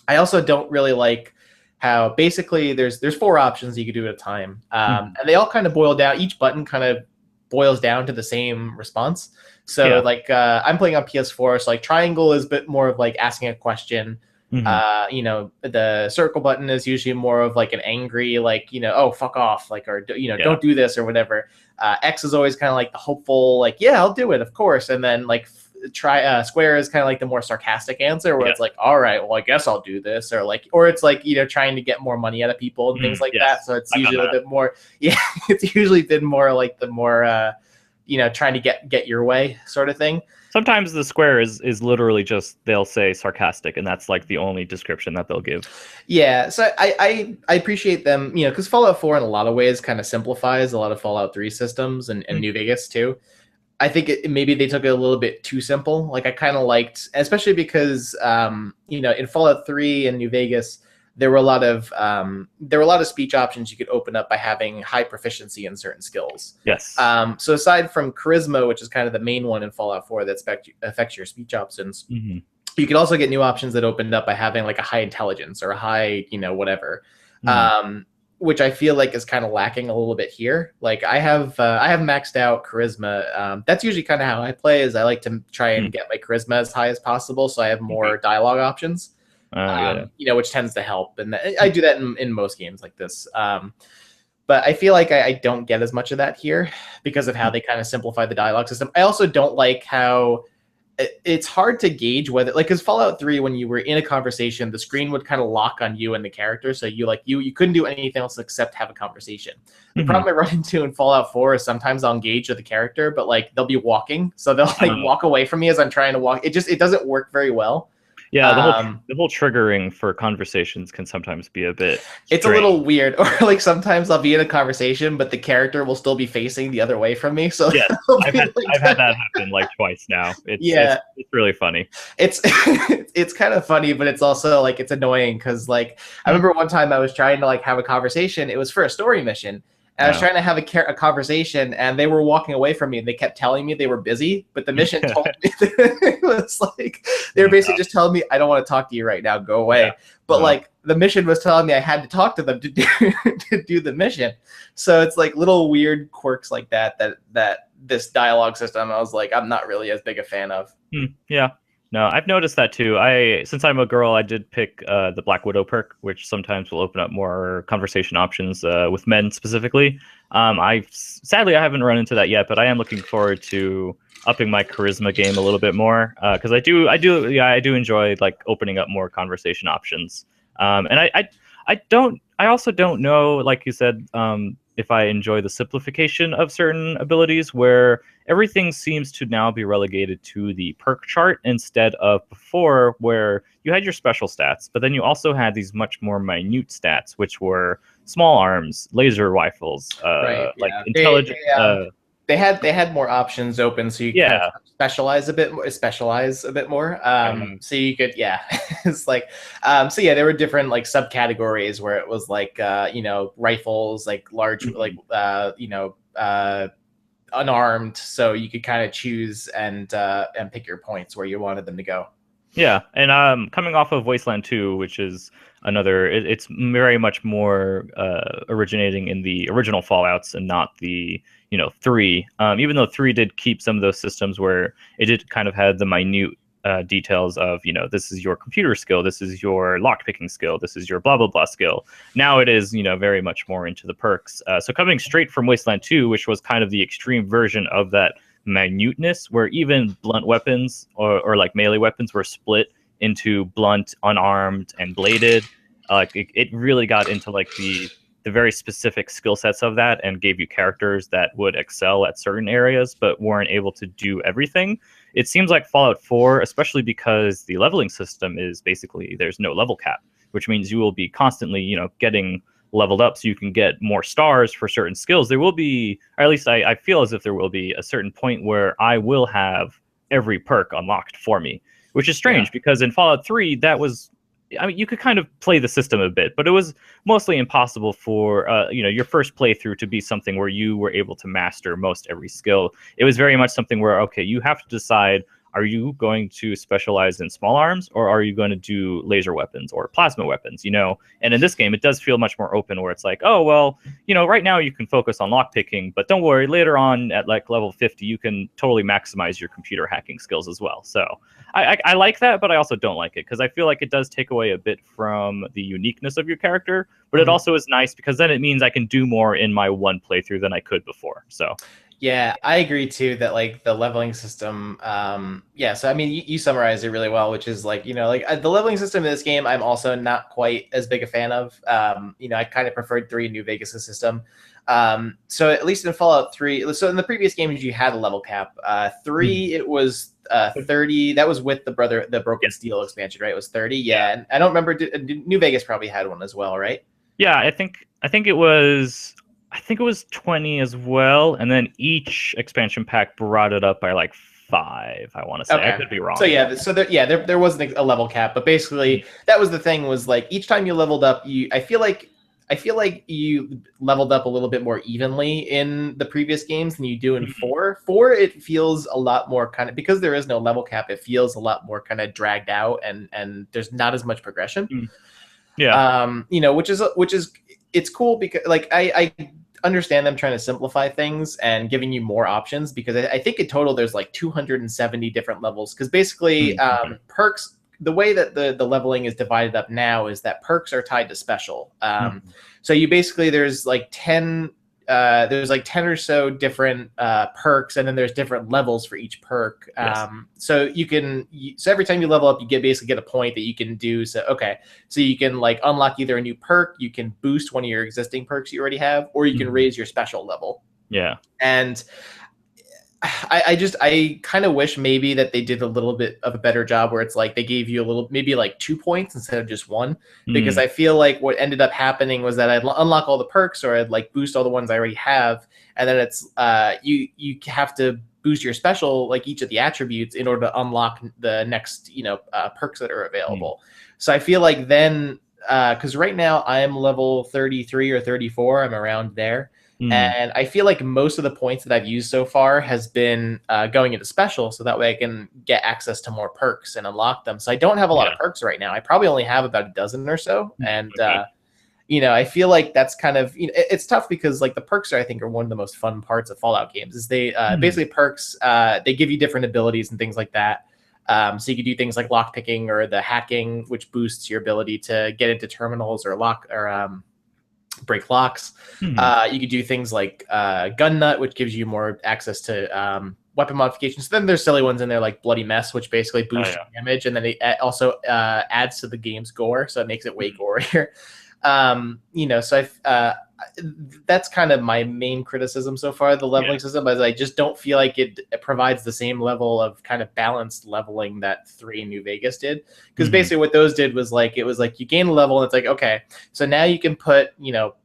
I also don't really like how basically there's 4 options you can do at a time, and they all kind of boil down. Each button kind of boils down to the same response. So like I'm playing on PS4, so like triangle is a bit more of like asking a question. The circle button is usually more of like an angry, like, oh, fuck off, like, or, don't do this or whatever. X is always kind of like the hopeful, like, yeah, I'll do it, of course. And then like square is kind of like the more sarcastic answer where it's like, all right, well, I guess I'll do this, or like, or it's like, trying to get more money out of people and things like that. So it's usually a bit more, it's usually been more like the more, trying to get your way sort of thing. Sometimes the square is literally just, they'll say sarcastic, and that's like the only description that they'll give. Yeah, so I appreciate them, because Fallout 4 in a lot of ways kind of simplifies a lot of Fallout 3 systems and New Vegas too. I think maybe they took it a little bit too simple. Like I kind of liked, especially because in Fallout 3 and New Vegas, there were a lot of speech options you could open up by having high proficiency in certain skills. Yes. So aside from charisma, which is kind of the main one in Fallout 4 that affects your speech options, you could also get new options that opened up by having like a high intelligence or a high, whatever. Which I feel like is kind of lacking a little bit here. Like I have maxed out charisma. That's usually kind of how I play. Is I like to try and get my charisma as high as possible, so I have more dialogue options. Which tends to help, and I do that in most games like this. But I feel like I don't get as much of that here because of how they kind of simplify the dialogue system. I also don't like how it's hard to gauge whether, like, because Fallout 3, when you were in a conversation, the screen would kind of lock on you and the character, so you couldn't do anything else except have a conversation. The problem I run into in Fallout 4 is sometimes I'll engage with the character, but like they'll be walking, so they'll like walk away from me as I'm trying to walk. It doesn't work very well. Yeah, the whole triggering for conversations can sometimes be a bit strange. It's a little weird. Or like sometimes I'll be in a conversation, but the character will still be facing the other way from me. So yeah, I've had that happen like twice now. It's really funny. It's kind of funny, but it's also like it's annoying because like I remember one time I was trying to like have a conversation. It was for a story mission. And I was trying to have a conversation, and they were walking away from me, and they kept telling me they were busy. But the mission told me it was like they were basically just telling me, "I don't want to talk to you right now. Go away." Yeah. But like the mission was telling me I had to talk to them to do the mission. So it's like little weird quirks like that this dialogue system, I was like, I'm not really as big a fan of. Yeah. No, I've noticed that too. Since I'm a girl, I did pick the Black Widow perk, which sometimes will open up more conversation options with men specifically. Sadly, I haven't run into that yet, but I am looking forward to upping my charisma game a little bit more because I do enjoy like opening up more conversation options. And I also don't know, like you said, if I enjoy the simplification of certain abilities where everything seems to now be relegated to the perk chart instead of before where you had your special stats, but then you also had these much more minute stats, which were small arms, laser rifles, intelligence. They had more options open, so you could specialize a bit more. So you could, it's like, there were different like subcategories where it was like, rifles, like large, unarmed. So you could kind of choose and pick your points where you wanted them to go. Yeah, and coming off of Wasteland 2, which is another, it's very much more originating in the original Fallouts and not the 3. Even though 3 did keep some of those systems where it did kind of have the minute details of, this is your computer skill, this is your lockpicking skill, this is your blah blah blah skill. Now it is, very much more into the perks. So coming straight from Wasteland 2, which was kind of the extreme version of that minuteness, where even blunt weapons or like melee weapons were split into blunt, unarmed, and bladed. It really got into like the very specific skill sets of that, and gave you characters that would excel at certain areas but weren't able to do everything. It seems like Fallout 4, especially because the leveling system is basically there's no level cap, which means you will be constantly, getting leveled up so you can get more stars for certain skills. There will be, or at least I feel as if there will be a certain point where I will have every perk unlocked for me, which is strange because in Fallout 3, that was, you could kind of play the system a bit, but it was mostly impossible for, your first playthrough to be something where you were able to master most every skill. It was very much something where, okay, you have to decide, are you going to specialize in small arms, or are you going to do laser weapons or plasma weapons, And in this game, it does feel much more open, where it's like, oh, well, right now you can focus on lockpicking, but don't worry, later on at like level 50, you can totally maximize your computer hacking skills as well. So I like that, but I also don't like it, because I feel like it does take away a bit from the uniqueness of your character, but it also is nice because then it means I can do more in my one playthrough than I could before. So yeah, I agree too that like the leveling system, so I mean you summarized it really well, which is like, the leveling system in this game I'm also not quite as big a fan of. I kind of preferred 3 New Vegas' system. So at least in Fallout 3, so in the previous games you had a level cap. 3 it was 30. That was with the Broken Steel expansion, right? It was 30. Yeah, and I don't remember. New Vegas probably had one as well, right? Yeah, I think it was 20 as well, and then each expansion pack brought it up by like 5. I want to say. Okay. I could be wrong. So there wasn't a level cap, but basically that was the thing. Was like each time you leveled up, I feel like you leveled up a little bit more evenly in the previous games than you do in 4. 4, it feels a lot more kind of, because there is no level cap, it feels a lot more kind of dragged out, and there's not as much progression. Yeah. Which is it's cool because like I understand them trying to simplify things and giving you more options, because I think in total there's like 270 different levels, because basically perks, the way that the leveling is divided up now is that perks are tied to special. So you basically there's like 10 or so different perks, and then there's different levels for each perk. So so every time you level up, you basically get a point that you can do. So you can like unlock either a new perk, you can boost one of your existing perks you already have, or you can raise your special level. Yeah. And I kind of wish maybe that they did a little bit of a better job, where it's like they gave you maybe like 2 points instead of just 1, because I feel like what ended up happening was that I'd unlock all the perks, or I'd like boost all the ones I already have, and then it's you have to boost your special, like each of the attributes, in order to unlock the next perks that are available. So I feel like then because right now I'm level 33 or 34, I'm around there. And I feel like most of the points that I've used so far has been going into special, so that way I can get access to more perks and unlock them. So I don't have a lot of perks right now. I probably only have about a dozen or so. And, I feel like that's kind of, it's tough, because like the perks I think are one of the most fun parts of Fallout games, is they basically perks, they give you different abilities and things like that. So you can do things like lockpicking or the hacking, which boosts your ability to get into terminals or break locks. You could do things like gun nut, which gives you more access to weapon modifications. So then there's silly ones in there like bloody mess, which basically boosts damage, and then it also adds to the game's gore, so it makes it way gorier. So that's kind of my main criticism so far. The leveling system, as I just don't feel like it provides the same level of kind of balanced leveling that 3 New Vegas did. Because basically what those did was like, it was like you gain a level and it's like, okay, so now you can put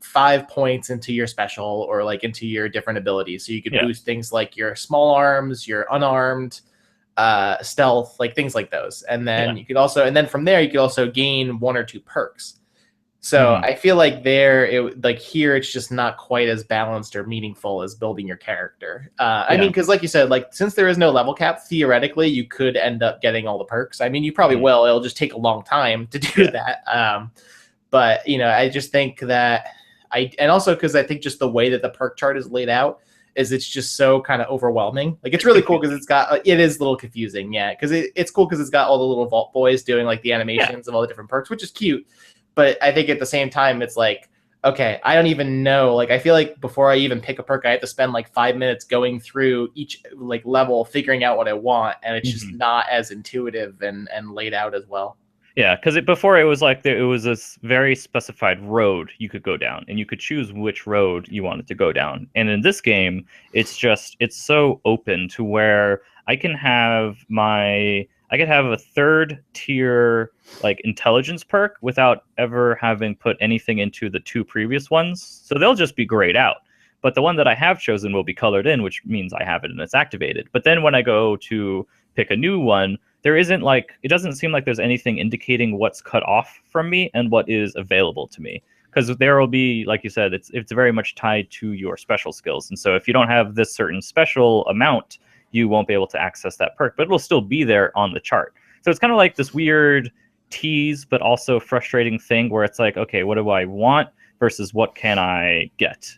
5 points into your special, or like into your different abilities. So you could boost things like your small arms, your unarmed, stealth, like things like those. And then you could also, and then from there you could also gain 1 or 2 perks. So I feel like here it's just not quite as balanced or meaningful as building your character. I mean, because like you said, like since there is no level cap, theoretically you could end up getting all the perks. I mean, you probably will. It'll just take a long time to do that. But I just think that and also because I think just the way that the perk chart is laid out is it's just so kind of overwhelming. Like it's really cool because it's got it is a little confusing, yeah. Because it's cool because it's got all the little vault boys doing like the animations of all the different perks, which is cute. But I think at the same time, it's like, okay, I don't even know. Like I feel like before I even pick a perk, I have to spend like 5 minutes going through each like level, figuring out what I want, and it's just not as intuitive and laid out as well. Yeah, because before it was like it was this very specified road you could go down, and you could choose which road you wanted to go down. And in this game, it's so open to where I can have a third tier like intelligence perk without ever having put anything into the 2 previous ones. So they'll just be grayed out. But the one that I have chosen will be colored in, which means I have it and it's activated. But then when I go to pick a new one, it doesn't seem like there's anything indicating what's cut off from me and what is available to me. Because there will be, like you said, it's very much tied to your special skills. And so if you don't have this certain special amount, you won't be able to access that perk, but it'll still be there on the chart. So it's kind of like this weird tease, but also frustrating thing where it's like, okay, what do I want versus what can I get?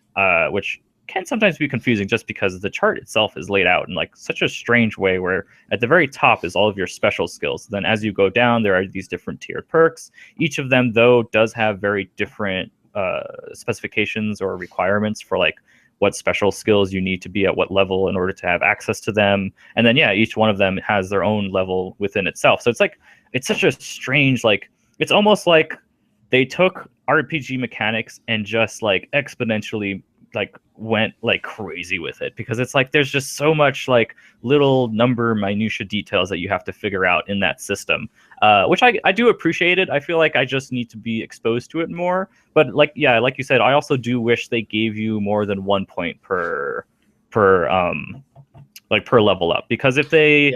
Which can sometimes be confusing just because the chart itself is laid out in like such a strange way where at the very top is all of your special skills. Then as you go down, there are these different tiered perks. Each of them, though, does have very different specifications or requirements for like what special skills you need to be at what level in order to have access to them. And then, yeah, each one of them has their own level within itself. So it's such a strange, like, it's almost like they took RPG mechanics and just like exponentially like went like crazy with it, because it's like there's just so much like little number minutia details that you have to figure out in that system, which I do appreciate it. I feel like I just need to be exposed to it more. But like you said, I also do wish they gave you more than 1 point per level up, because if they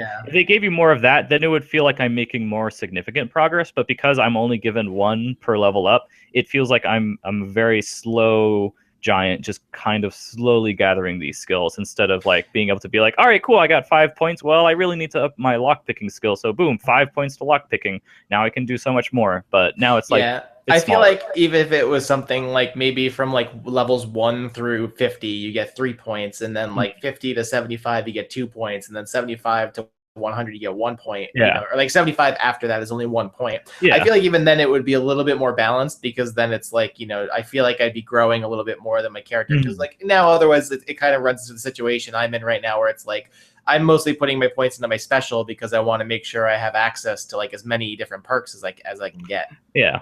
gave you more of that, then it would feel like I'm making more significant progress. But because I'm only given 1 per level up, it feels like I'm a very slow giant, just kind of slowly gathering these skills instead of like being able to be like, all right, cool, I got 5 points. Well, I really need to up my lockpicking skill, so boom, 5 points to lockpicking. Now I can do so much more. But now it's like, I feel like even if it was something like maybe from like levels 1 through 50, you get 3 points, and then like 50 to 75, you get 2 points, and then 75 to 100, you get 1 point. Yeah. You know, or like 75 after that is only 1 point. Yeah. I feel like even then it would be a little bit more balanced, because then it's like, you know, I feel like I'd be growing a little bit more than my character. Because like now, otherwise, it kind of runs into the situation I'm in right now where it's like I'm mostly putting my points into my special because I want to make sure I have access to like as many different perks as I can get. Yeah.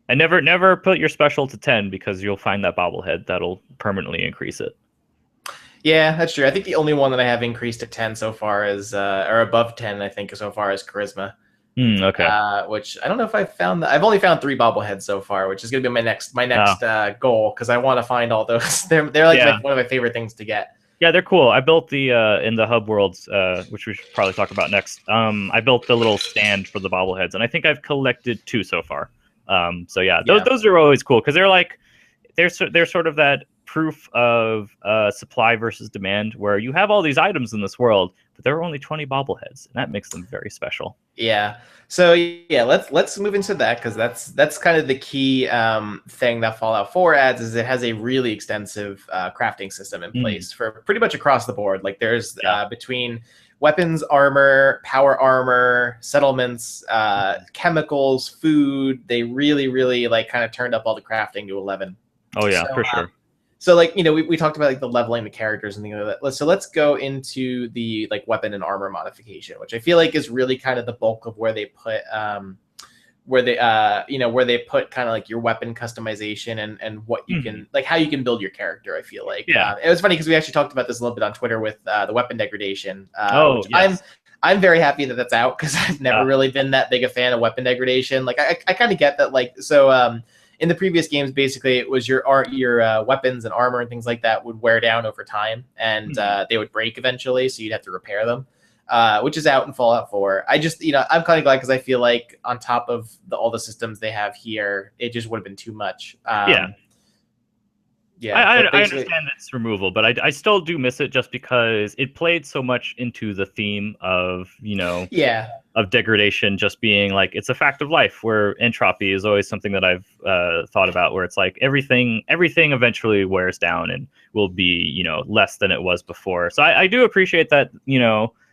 And never put your special to 10, because you'll find that bobblehead that'll permanently increase it. Yeah, that's true. I think the only one that I have increased to 10 so far is, or above 10, I think, so far is Charisma. Okay. Which I don't know if I've found that. I've only found 3 bobbleheads so far, which is going to be my next goal, because I want to find all those. They're like one of my favorite things to get. Yeah, they're cool. I built the in the hub worlds, which we should probably talk about next. I built the little stand for the bobbleheads, and I think I've collected 2 so far. So those are always cool, because they're sort of that proof of supply versus demand, where you have all these items in this world, but there are only 20 bobbleheads, and that makes them very special. Yeah. So yeah, let's move into that, because that's kind of the key thing that Fallout 4 adds, is it has a really extensive crafting system in place for pretty much across the board. Like there's between weapons, armor, power armor, settlements, chemicals, food. They really like kind of turned up all the crafting to 11. Oh yeah, for sure. So like, you know, we talked about like the leveling the characters and things like that. So let's go into the like weapon and armor modification, which I feel like is really kind of the bulk of where they put where they kind of like your weapon customization and what you can, like how you can build your character. I feel like it was funny because we actually talked about this a little bit on Twitter with the weapon degradation. I'm very happy that that's out, because I've never really been that big a fan of weapon degradation. Like I kind of get that, like, so in the previous games, basically it was your weapons and armor and things like that would wear down over time, and they would break eventually, so you'd have to repair them, which is out in Fallout 4. I just, you know, I'm kind of glad, because I feel like on top of all the systems they have here, it just would have been too much. Yeah, I but basically, understand its removal, but I still do miss it just because it played so much into the theme of, yeah, of degradation just being like it's a fact of life, where entropy is always something that I've thought about, where it's like everything eventually wears down and will be less than it was before. So I do appreciate that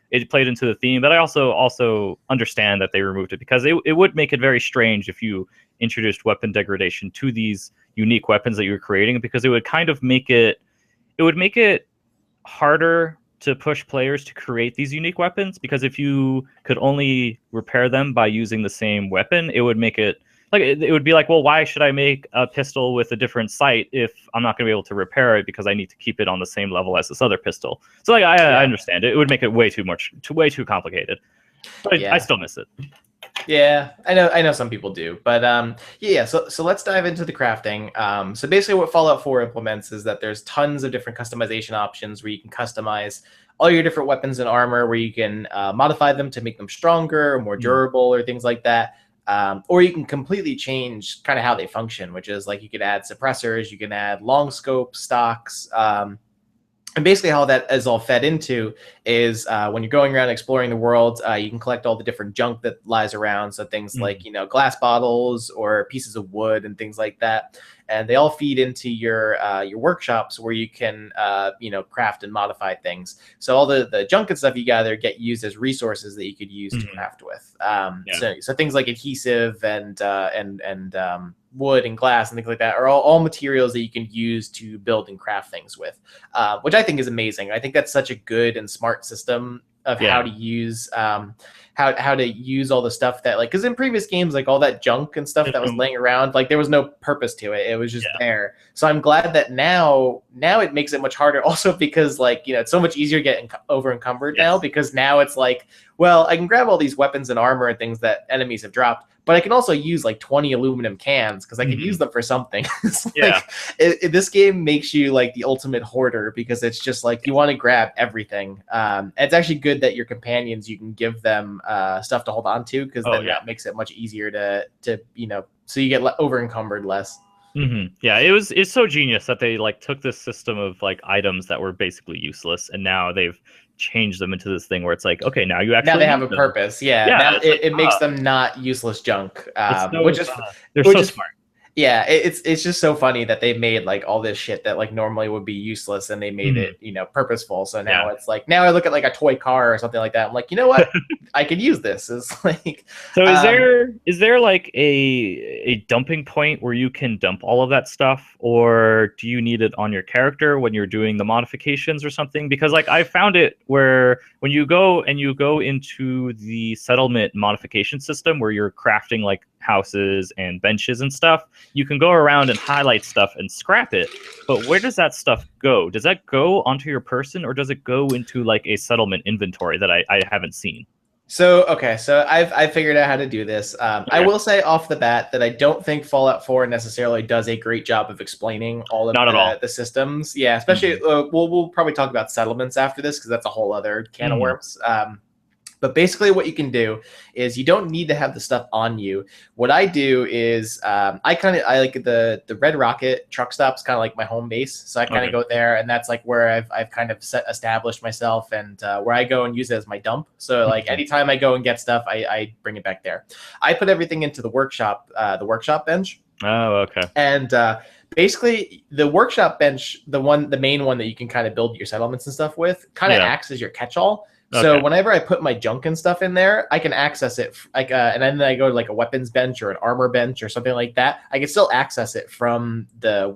it played into the theme, but I also understand that they removed it because it would make it very strange if you introduced weapon degradation to these unique weapons that you were creating, because it would kind of make it harder to push players to create these unique weapons, because if you could only repair them by using the same weapon, it would make it like it would be like, well, why should I make a pistol with a different sight if I'm not going to be able to repair it because I need to keep it on the same level as this other pistol? So like I understand it. It would make it way too complicated. But I still miss it. Yeah, I know some people do, but yeah. So let's dive into the crafting. So basically, what Fallout 4 implements is that there's tons of different customization options where you can customize all your different weapons and armor, where you can modify them to make them stronger, or more durable, or things like that. Or you can completely change kind of how they function, which is like you could add suppressors, you can add long scope stocks. And basically how that is all fed into is when you're going around exploring the world, you can collect all the different junk that lies around. So things like, glass bottles or pieces of wood and things like that. And they all feed into your workshops where you can, craft and modify things. So all the junk and stuff you gather get used as resources that you could use to craft with. So things like adhesive and wood and glass and things like that are all materials that you can use to build and craft things with, which I think is amazing. I think that's such a good and smart system of how to use how to use all the stuff that, like, because in previous games, like all that junk and stuff that was laying around, like there was no purpose to it. It was just there. So I'm glad that now it makes it much harder also, because like, it's so much easier getting over encumbered now, because now it's like, well, I can grab all these weapons and armor and things that enemies have dropped, but I can also use like 20 aluminum cans because I can use them for something. This game makes you like the ultimate hoarder, because it's just like you want to grab everything. It's actually good that your companions, you can give them stuff to hold on to, because that makes it much easier to so you get over encumbered less. Yeah, it's so genius that they like took this system of like items that were basically useless, and now they've changed them into this thing where it's like, okay, now you actually now they have a purpose. Now it makes them not useless junk, which is they're so smart. Yeah, it's just so funny that they made like all this shit that like normally would be useless, and they made it purposeful. So now it's like, now I look at like a toy car or something like that, I'm like, you know what, I could use this. It's like, so is there like a dumping point where you can dump all of that stuff, or do you need it on your character when you're doing the modifications or something? Because like I found it where when you go into the settlement modification system where you're crafting like houses and benches and stuff, you can go around and highlight stuff and scrap it, but where does that stuff go? Does that go onto your person, or does it go into like a settlement inventory that I haven't seen? So I've figured out how to do this. I will say off the bat that I don't think Fallout 4 necessarily does a great job of explaining all of the systems. Yeah, especially we'll probably talk about settlements after this, because that's a whole other can of worms. But basically what you can do is you don't need to have the stuff on you. What I do is I like the Red Rocket truck stop's kind of like my home base. So I kind of go there, and that's like where I've kind of established myself, and where I go and use it as my dump. So like anytime I go and get stuff, I bring it back there. I put everything into the workshop bench. Oh, okay. And basically the workshop bench, the main one that you can kind of build your settlements and stuff with, kind of acts as your catch-all. So whenever I put my junk and stuff in there, I can access it like, and then I go to like a weapons bench or an armor bench or something like that. I can still access it from the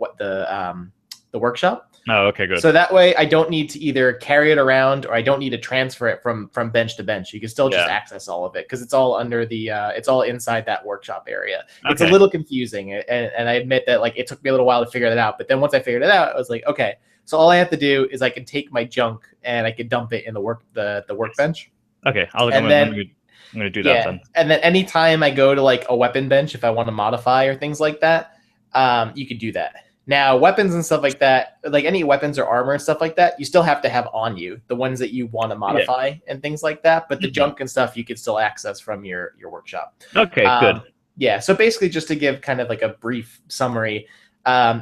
workshop. Oh, okay, good. So that way I don't need to either carry it around, or I don't need to transfer it from bench to bench. You can still just access all of it, because it's all under the it's all inside that workshop area. Okay. It's a little confusing, and I admit that like it took me a little while to figure that out. But then once I figured it out, I was like, okay, so all I have to do is I can take my junk and I can dump it in the workbench. Okay, I'm gonna do that then. And then anytime I go to like a weapon bench, if I want to modify or things like that, you could do that. Now, weapons and stuff like that, like any weapons or armor and stuff like that, you still have to have on you, the ones that you want to modify and things like that. But the junk and stuff you could still access from your workshop. Okay, good. Yeah, so basically just to give kind of like a brief summary,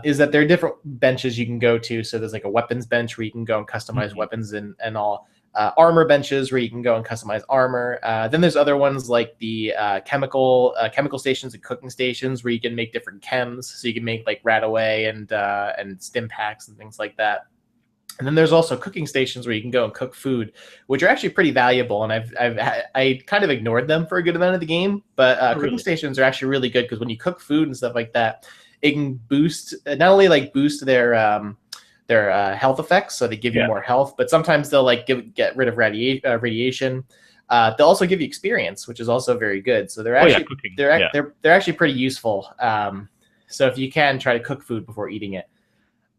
is that there are different benches you can go to. So there's like a weapons bench where you can go and customize weapons and all. Armor benches where you can go and customize armor. Then there's other ones like the chemical stations and cooking stations where you can make different chems. So you can make like Radaway and stim packs and things like that. And then there's also cooking stations where you can go and cook food, which are actually pretty valuable. And I kind of ignored them for a good amount of the game, but cooking stations are actually really good because when you cook food and stuff like that, it can boost not only like boost their health effects, so they give you more health, but sometimes they'll like get rid of radiation. They'll also give you experience, which is also very good. So they're actually they're actually pretty useful. So if you can try to cook food before eating it.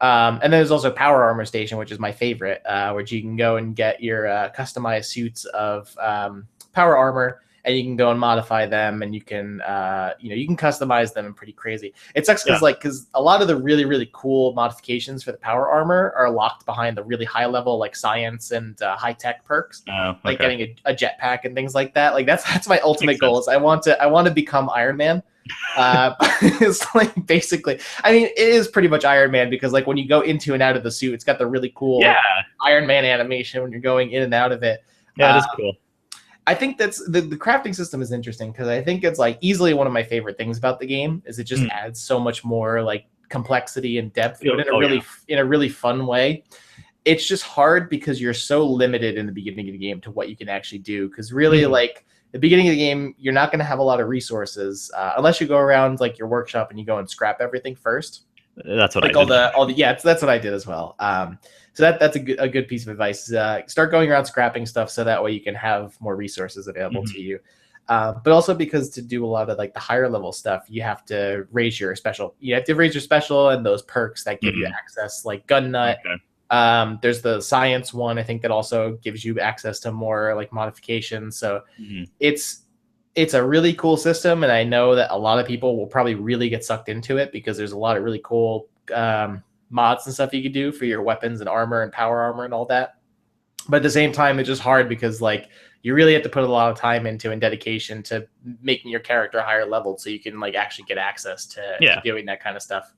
And then there's also Power Armor Station, which is my favorite, where you can go and get your customized suits of power armor, and you can go and modify them, and you can you can customize them and pretty crazy. It sucks because a lot of the really, really cool modifications for the power armor are locked behind the really high level like science and high tech perks, like getting a jetpack and things like that. Like that's my ultimate goal. Is I want to become Iron Man. It's like basically, I mean, it is pretty much Iron Man because like when you go into and out of the suit, it's got the really cool Iron Man animation when you're going in and out of it. Yeah, that's cool. I think that's the crafting system is interesting because I think it's like easily one of my favorite things about the game is it just adds so much more like complexity and depth, but in a really fun way. It's just hard because you're so limited in the beginning of the game to what you can actually do. Because really, like the beginning of the game, you're not going to have a lot of resources unless you go around like your workshop and you go and scrap everything first. That's what like I did. That's what I did as well. So that's a good piece of advice. Start going around scrapping stuff so that way you can have more resources available to you. But also because to do a lot of like the higher level stuff, you have to raise your special. You have to raise your special and those perks that give you access, like Gun Nut. Okay. There's the science one, I think, that also gives you access to more like modifications. So it's a really cool system, and I know that a lot of people will probably really get sucked into it because there's a lot of really cool mods and stuff you could do for your weapons and armor and power armor and all that. But at the same time, it's just hard because like you really have to put a lot of time into and dedication to making your character higher leveled so you can like actually get access to doing that kind of stuff.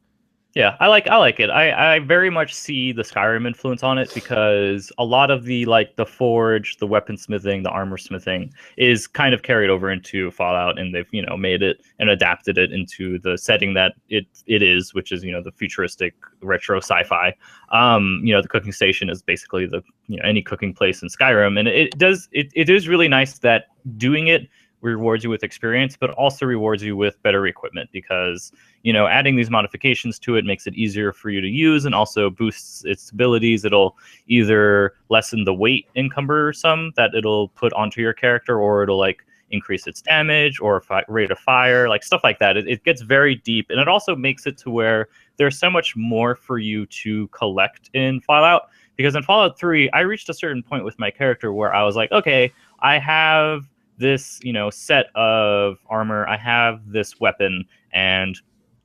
Yeah, I like it. I very much see the Skyrim influence on it because a lot of the like the forge, the weaponsmithing, the armor smithing is kind of carried over into Fallout, and they've made it and adapted it into the setting that it is, which is the futuristic retro sci-fi. The cooking station is basically the any cooking place in Skyrim, and it is really nice that doing it rewards you with experience, but also rewards you with better equipment because, adding these modifications to it makes it easier for you to use and also boosts its abilities. It'll either lessen the weight encumbersome that it'll put onto your character, or it'll like increase its damage or rate of fire, like stuff like that. It gets very deep, and it also makes it to where there's so much more for you to collect in Fallout. Because in Fallout 3, I reached a certain point with my character where I was like, okay, I have this set of armor, I have this weapon, and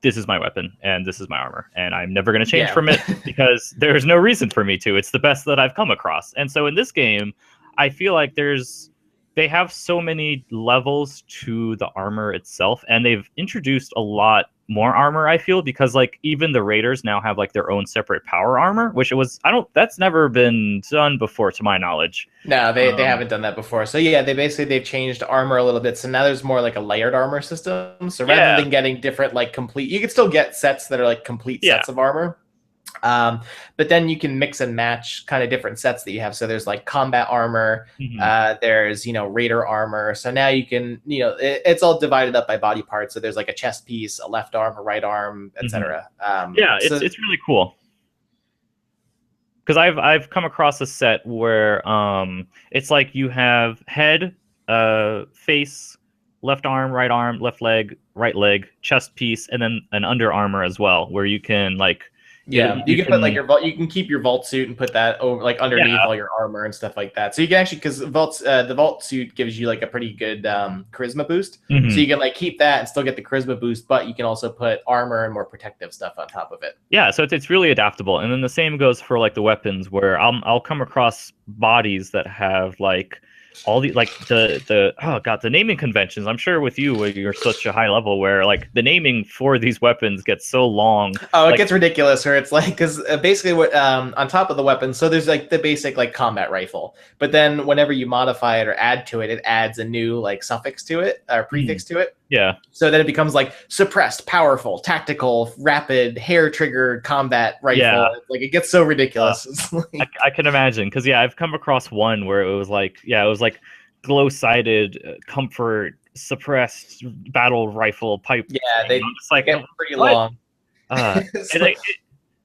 this is my weapon and this is my armor, and I'm never going to change from it because there's no reason for me to. It's the best that I've come across. And so in this game, I feel like they have so many levels to the armor itself, and they've introduced a lot more armor, I feel, because like even the raiders now have like their own separate power armor, which that's never been done before to my knowledge. No, they haven't done that before. So yeah, they've changed armor a little bit. So now there's more like a layered armor system. So rather than getting different like complete, you can still get sets that are like complete sets of armor. But then you can mix and match kind of different sets that you have. So there's like combat armor, there's raider armor. So now you can it's all divided up by body parts. So there's like a chest piece, a left arm, a right arm, etc. It's really cool because I've come across a set where it's like you have head, face, left arm, left leg, right leg, chest piece, and then an under armor as well, where you can like. Yeah, you can put like you can keep your vault suit and put that over like underneath all your armor and stuff like that. So you can actually, because the vault suit gives you like a pretty good charisma boost. So you can like keep that and still get the charisma boost, but you can also put armor and more protective stuff on top of it. Yeah, so it's really adaptable. And then the same goes for like the weapons, where I'll come across bodies that have like all the like the oh god, the naming conventions. I'm sure with you, where you're such a high level, where like the naming for these weapons gets so long. Oh, it Like, gets ridiculous. Where it's like, because basically, what on top of the weapon, so there's like the basic like combat rifle, but then whenever you modify it or add to it, it adds a new like suffix to it or prefix to it. yeah, So then it becomes like suppressed, powerful, tactical, rapid, hair triggered combat rifle. yeah. Like it gets so ridiculous. It's like, I can imagine, because yeah, I've come across one where it was like, yeah, it was like glow sighted, comfort, suppressed battle rifle pipe. yeah, thing. they I'm just like, get pretty what? long. It's So- like,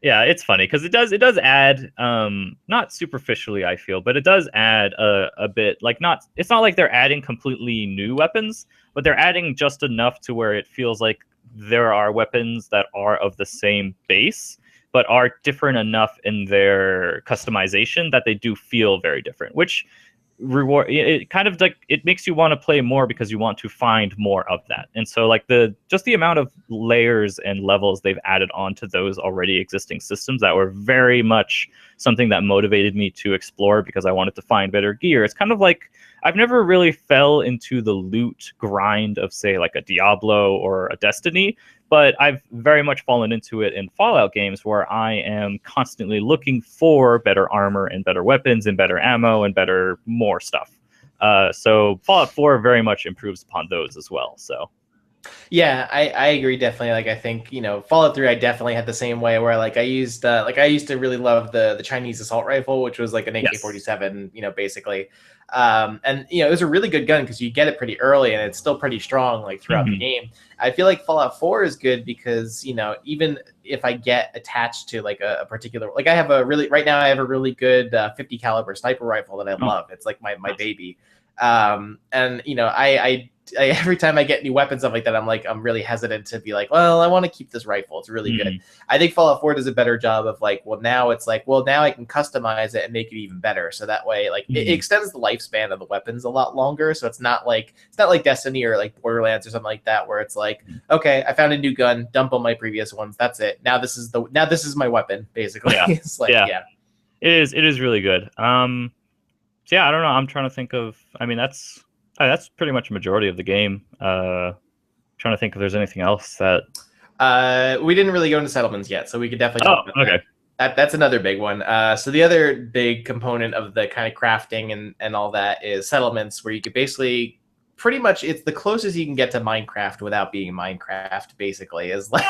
yeah, it's funny because it does add, not superficially, I feel, but it does add a bit, like, not, it's not like they're adding completely new weapons, but they're adding just enough to where it feels like there are weapons that are of the same base but are different enough in their customization that they do feel very different, which reward it kind of like it makes you want to play more because you want to find more of that. And so like the amount of layers and levels they've added onto those already existing systems that were very much something that motivated me to explore because I wanted to find better gear. It's kind of like I've never really fell into the loot grind of, say, like a Diablo or a Destiny, but I've very much fallen into it in Fallout games where I am constantly looking for better armor and better weapons and better ammo and better more stuff. So Fallout 4 very much improves upon those as well. So Yeah, I agree definitely. Like I think, Fallout 3 I definitely had the same way where like I used I used to really love the Chinese assault rifle, which was like an AK-47, basically. And it was a really good gun because you get it pretty early and it's still pretty strong like throughout the game. I feel like Fallout 4 is good because, even if I get attached to like a particular, like I have a really right now I have a really good 50 caliber sniper rifle that I love. It's like my baby. And I every time I get new weapons, stuff like that, I'm really hesitant to be like, well, I want to keep this rifle. It's really good. I think Fallout 4 does a better job of like, well, now it's like, well, now I can customize it and make it even better. So that way, like, it extends the lifespan of the weapons a lot longer. So it's not like Destiny or like Borderlands or something like that, where it's like, okay, I found a new gun, dump on my previous ones. That's it. Now this is my weapon, basically. Yeah. It's like, yeah. It is really good. So yeah, I don't know. I'm trying to think of. I mean, that's pretty much a majority of the game. Trying to think if there's anything else that. We didn't really go into settlements yet, so we could definitely talk about okay. That's another big one. So the other big component of the kind of crafting and all that is settlements, where you could basically pretty much, it's the closest you can get to Minecraft without being Minecraft. Basically, is like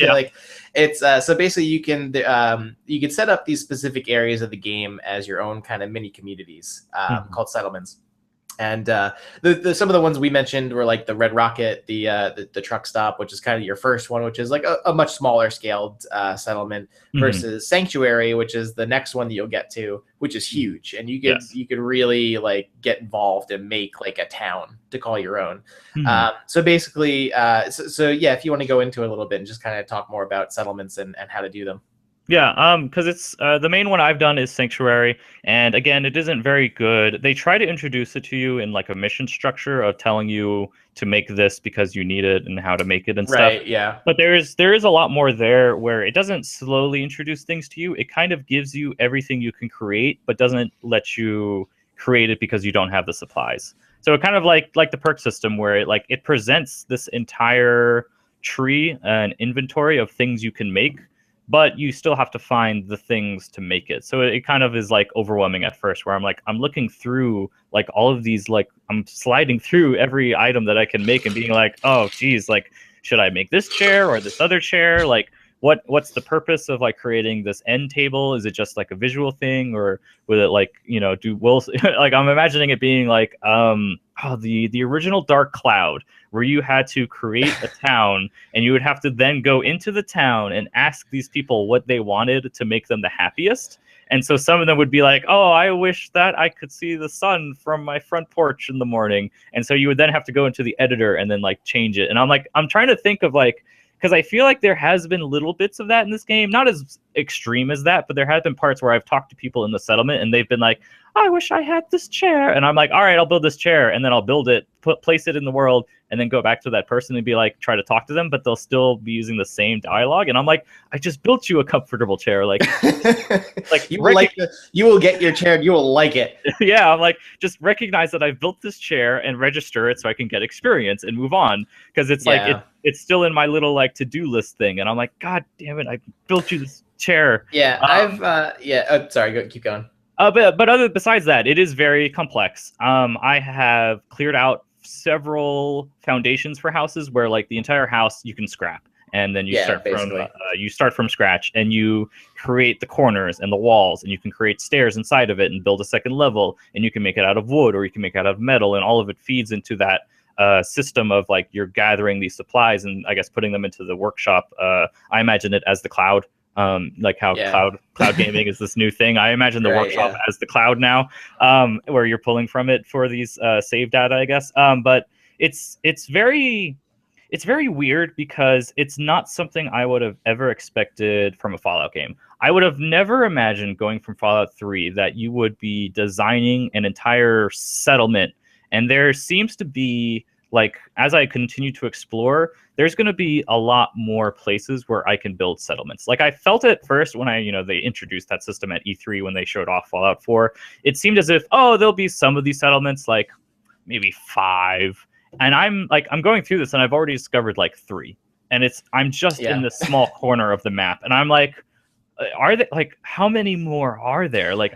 like it's so basically you can set up these specific areas of the game as your own kind of mini communities called settlements. And some of the ones we mentioned were like the Red Rocket, the truck stop, which is kind of your first one, which is like a much smaller scaled settlement, versus Sanctuary, which is the next one that you'll get to, which is huge, and you could really like get involved and make like a town to call your own. So basically, so yeah, if you want to go into it a little bit and just kind of talk more about settlements and how to do them. Yeah, because it's the main one I've done is Sanctuary, and again, it isn't very good. They try to introduce it to you in like a mission structure of telling you to make this because you need it and how to make it and stuff. Right, yeah. But there is a lot more there where it doesn't slowly introduce things to you. It kind of gives you everything you can create, but doesn't let you create it because you don't have the supplies. So it kind of like the perk system where it presents this entire tree and inventory of things you can make, but you still have to find the things to make it. So it kind of is like overwhelming at first, where I'm looking through like all of these, like I'm sliding through every item that I can make and being like, oh geez, like should I make this chair or this other chair? Like what's the purpose of like creating this end table? Is it just like a visual thing, or would it like, like I'm imagining it being like the original Dark Cloud, where you had to create a town and you would have to then go into the town and ask these people what they wanted to make them the happiest. And so some of them would be like, oh, I wish that I could see the sun from my front porch in the morning. And so you would then have to go into the editor and then like change it. And I'm trying to think of like, because I feel like there has been little bits of that in this game, not as extreme as that, but there have been parts where I've talked to people in the settlement and they've been like, I wish I had this chair, and I'm like, all right, I'll build this chair, and then I'll build it, place it in the world, and then go back to that person and be like, try to talk to them, but they'll still be using the same dialogue, and I'm like, I just built you a comfortable chair, like you will get your chair, and you will like it. Yeah, I'm like, just recognize that I've built this chair and register it so I can get experience and move on, because it's like it's still in my little like to-do list thing, and I'm like, God damn it, I built you this chair. Yeah, sorry, keep going. But besides that, it is very complex. I have cleared out several foundations for houses where like the entire house you can scrap, and then you start from scratch, and you create the corners and the walls, and you can create stairs inside of it and build a second level, and you can make it out of wood or you can make it out of metal, and all of it feeds into that system of like you're gathering these supplies and I guess putting them into the workshop. I imagine it as the cloud. Like how cloud gaming is this new thing. I imagine the workshop as the cloud now, where you're pulling from it for these save data, I guess. But it's very weird because it's not something I would have ever expected from a Fallout game. I would have never imagined going from Fallout 3 that you would be designing an entire settlement, and there seems to be, like, as I continue to explore, there's going to be a lot more places where I can build settlements. Like I felt it first when they introduced that system at E3 when they showed off Fallout 4. It seemed as if, there'll be some of these settlements, like maybe 5. And I'm going through this and I've already discovered like 3. And I'm just in this small corner of the map. And I'm like, are there, like, how many more are there? Like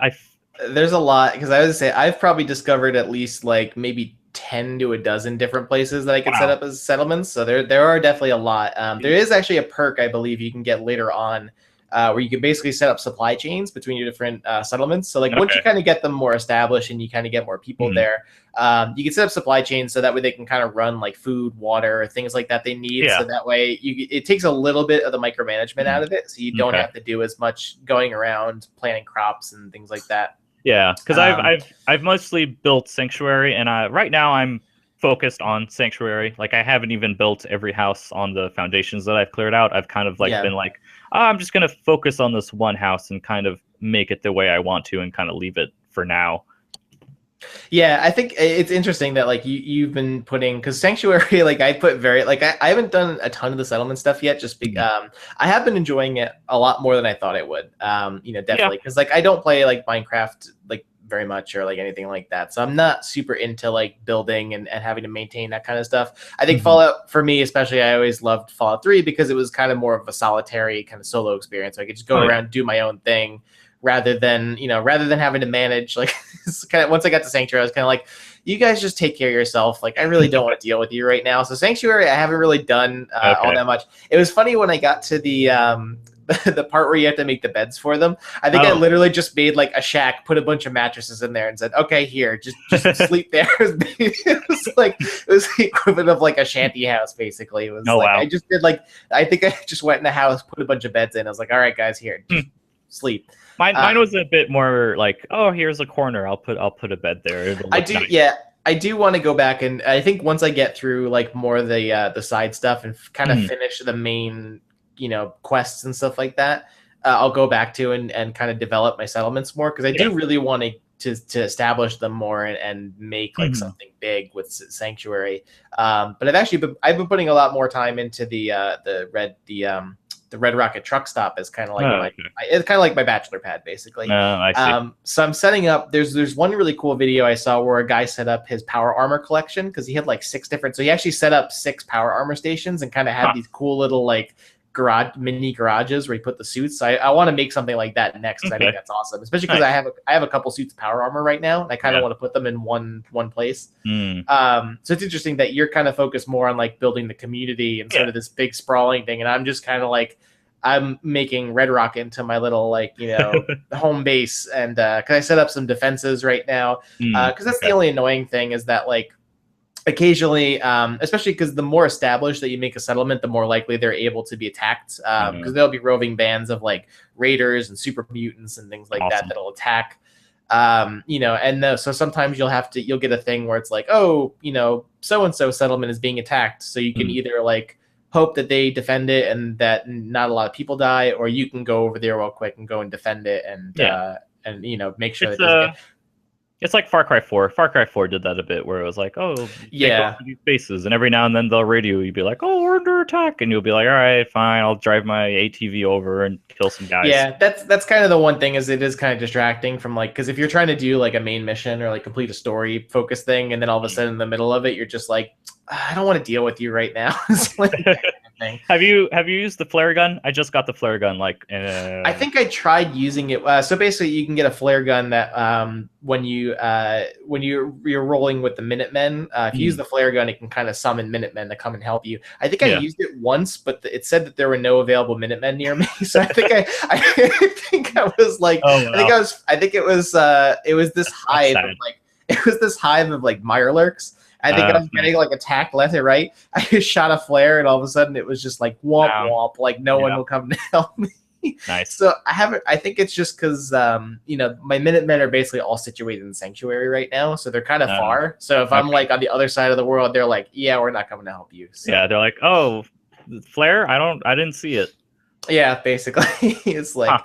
there's a lot, because I would say I've probably discovered at least like maybe 10 to a dozen different places that I can set up as settlements. So there are definitely a lot. There is actually a perk, I believe, you can get later on where you can basically set up supply chains between your different settlements. So like once you kind of get them more established and you kind of get more people there, you can set up supply chains so that way they can kind of run like food, water, things like that they need. So that way it takes a little bit of the micromanagement out of it. So you don't have to do as much going around planting crops and things like that. Yeah, because I've mostly built Sanctuary, and right now I'm focused on Sanctuary. Like I haven't even built every house on the foundations that I've cleared out. I've kind of been like, I'm just gonna focus on this one house and kind of make it the way I want to, and kind of leave it for now. Yeah, I think it's interesting that like you've been putting, because Sanctuary, like I put I haven't done a ton of the settlement stuff yet, just because I have been enjoying it a lot more than I thought I would. Definitely, because like I don't play like Minecraft like very much or like anything like that, so I'm not super into like building and having to maintain that kind of stuff. I think Fallout, for me especially, I always loved Fallout 3 because it was kind of more of a solitary kind of solo experience. So I could just go around, do my own thing, rather than having to manage. Like kind of, once I got to Sanctuary, I was kind of like, you guys just take care of yourself. Like I really don't want to deal with you right now. So Sanctuary, I haven't really done all that much. It was funny when I got to the the part where you have to make the beds for them. I think I literally just made like a shack, put a bunch of mattresses in there, and said, "Okay, here, just sleep there." It was the equivalent of like a shanty house, basically. It was I just did I think I just went in the house, put a bunch of beds in. I was like, "All right, guys, here, just sleep." Mine was a bit more like, here's a corner. I'll put a bed there. I do, nice. Yeah. I do want to go back, and I think once I get through like more of the side stuff and kind of finish the main quests and stuff like that, I'll go back to and kind of develop my settlements more, because I do really want to establish them more and make like something big with Sanctuary. But I've been putting a lot more time into the Red Rocket truck stop as kind of like it's kind of like my bachelor pad, basically. I see. So I'm setting up. There's one really cool video I saw where a guy set up his power armor collection, because he had like 6 different. So he actually set up 6 power armor stations and kind of had these cool little like mini garages where he put the suits. So I want to make something like that next, because I think that's awesome, especially because I have a couple suits of power armor right now, and I kind of want to put them in one place. So it's interesting that you're kind of focused more on like building the community instead of this big sprawling thing, and I'm just kind of like, I'm making Red Rock into my little home base, and because I set up some defenses right now, because that's the only annoying thing, is that like occasionally, especially because the more established that you make a settlement, the more likely they're able to be attacked, because there'll be roving bands of like raiders and super mutants and things like that'll attack. So sometimes you'll get a thing where it's like, so and so settlement is being attacked, so you can either like hope that they defend it and that not a lot of people die, or you can go over there real quick and go and defend it and make sure that It's it doesn't get. It's like Far Cry 4. Far Cry 4 did that a bit, where it was like, oh, take over Yeah. these bases, and every now and then they'll radio you, be like, oh, we're under attack, and you'll be like, all right, fine, I'll drive my ATV over and kill some guys. Yeah, that's kind of the one thing, is it is kind of distracting from like, because if you're trying to do like a main mission or like complete a story focused thing, and then all of a sudden in the middle of it you're just like, I don't want to deal with you right now. It's like that kind of thing. Have you used the flare gun? I just got the flare gun. I think I tried using it. So basically, you can get a flare gun that when you're rolling with the Minutemen, if you use the flare gun, it can kind of summon Minutemen to come and help you. I think I used it once, but it said that there were no available Minutemen near me. So I think I think I was like, oh, wow. I think it was this hive of like, it was this hive of like Mirelurks. I think I was getting like attacked left and right. I just shot a flare, and all of a sudden it was just like womp womp, like no one will come to help me. Nice. So I think it's just because my Minutemen are basically all situated in Sanctuary right now, so they're kind of far. So if I'm like on the other side of the world, they're like, yeah, we're not coming to help you. So, yeah, they're like, oh, flare? I didn't see it. Yeah, basically, it's like,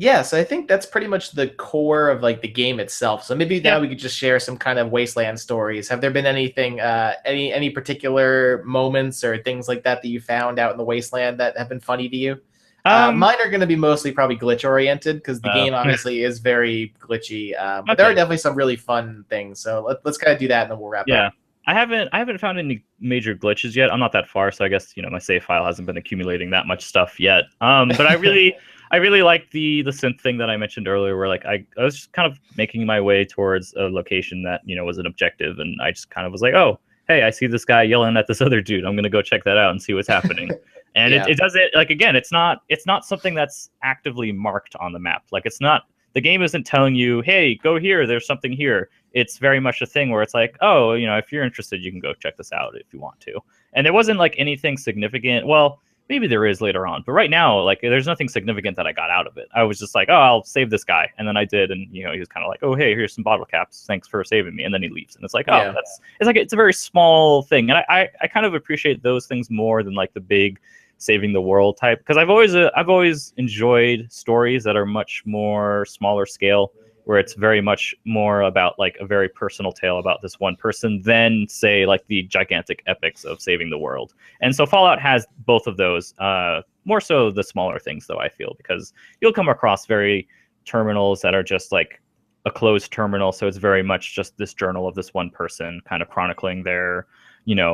yeah, so I think that's pretty much the core of like the game itself. So maybe now we could just share some kind of Wasteland stories. Have there been anything, any particular moments or things like that you found out in the Wasteland that have been funny to you? Mine are going to be mostly probably glitch oriented, because the game obviously is very glitchy. But there are definitely some really fun things. So let's kind of do that, and then we'll wrap up. I haven't found any major glitches yet. I'm not that far, so I guess my save file hasn't been accumulating that much stuff yet. But I really like the synth thing that I mentioned earlier, where like I was just kind of making my way towards a location that was an objective, and I just kind of was like, oh, hey, I see this guy yelling at this other dude. I'm gonna go check that out and see what's happening. And it does it, like, again, it's not something that's actively marked on the map. Like, the game isn't telling you, hey, go here, there's something here. It's very much a thing where it's like, oh, if you're interested, you can go check this out if you want to. And there wasn't like anything significant. Well, maybe there is later on, but right now, like, there's nothing significant that I got out of it. I was just like, oh, I'll save this guy. And then I did. And, he was kind of like, oh, hey, here's some bottle caps. Thanks for saving me. And then he leaves. And it's like, oh, it's a very small thing. And I kind of appreciate those things more than like the big saving the world type, because I've always enjoyed stories that are much more smaller scale, where it's very much more about like a very personal tale about this one person than say like the gigantic epics of saving the world. And so Fallout has both of those, more so the smaller things though, I feel, because you'll come across very terminals that are just like a closed terminal, so it's very much just this journal of this one person kind of chronicling their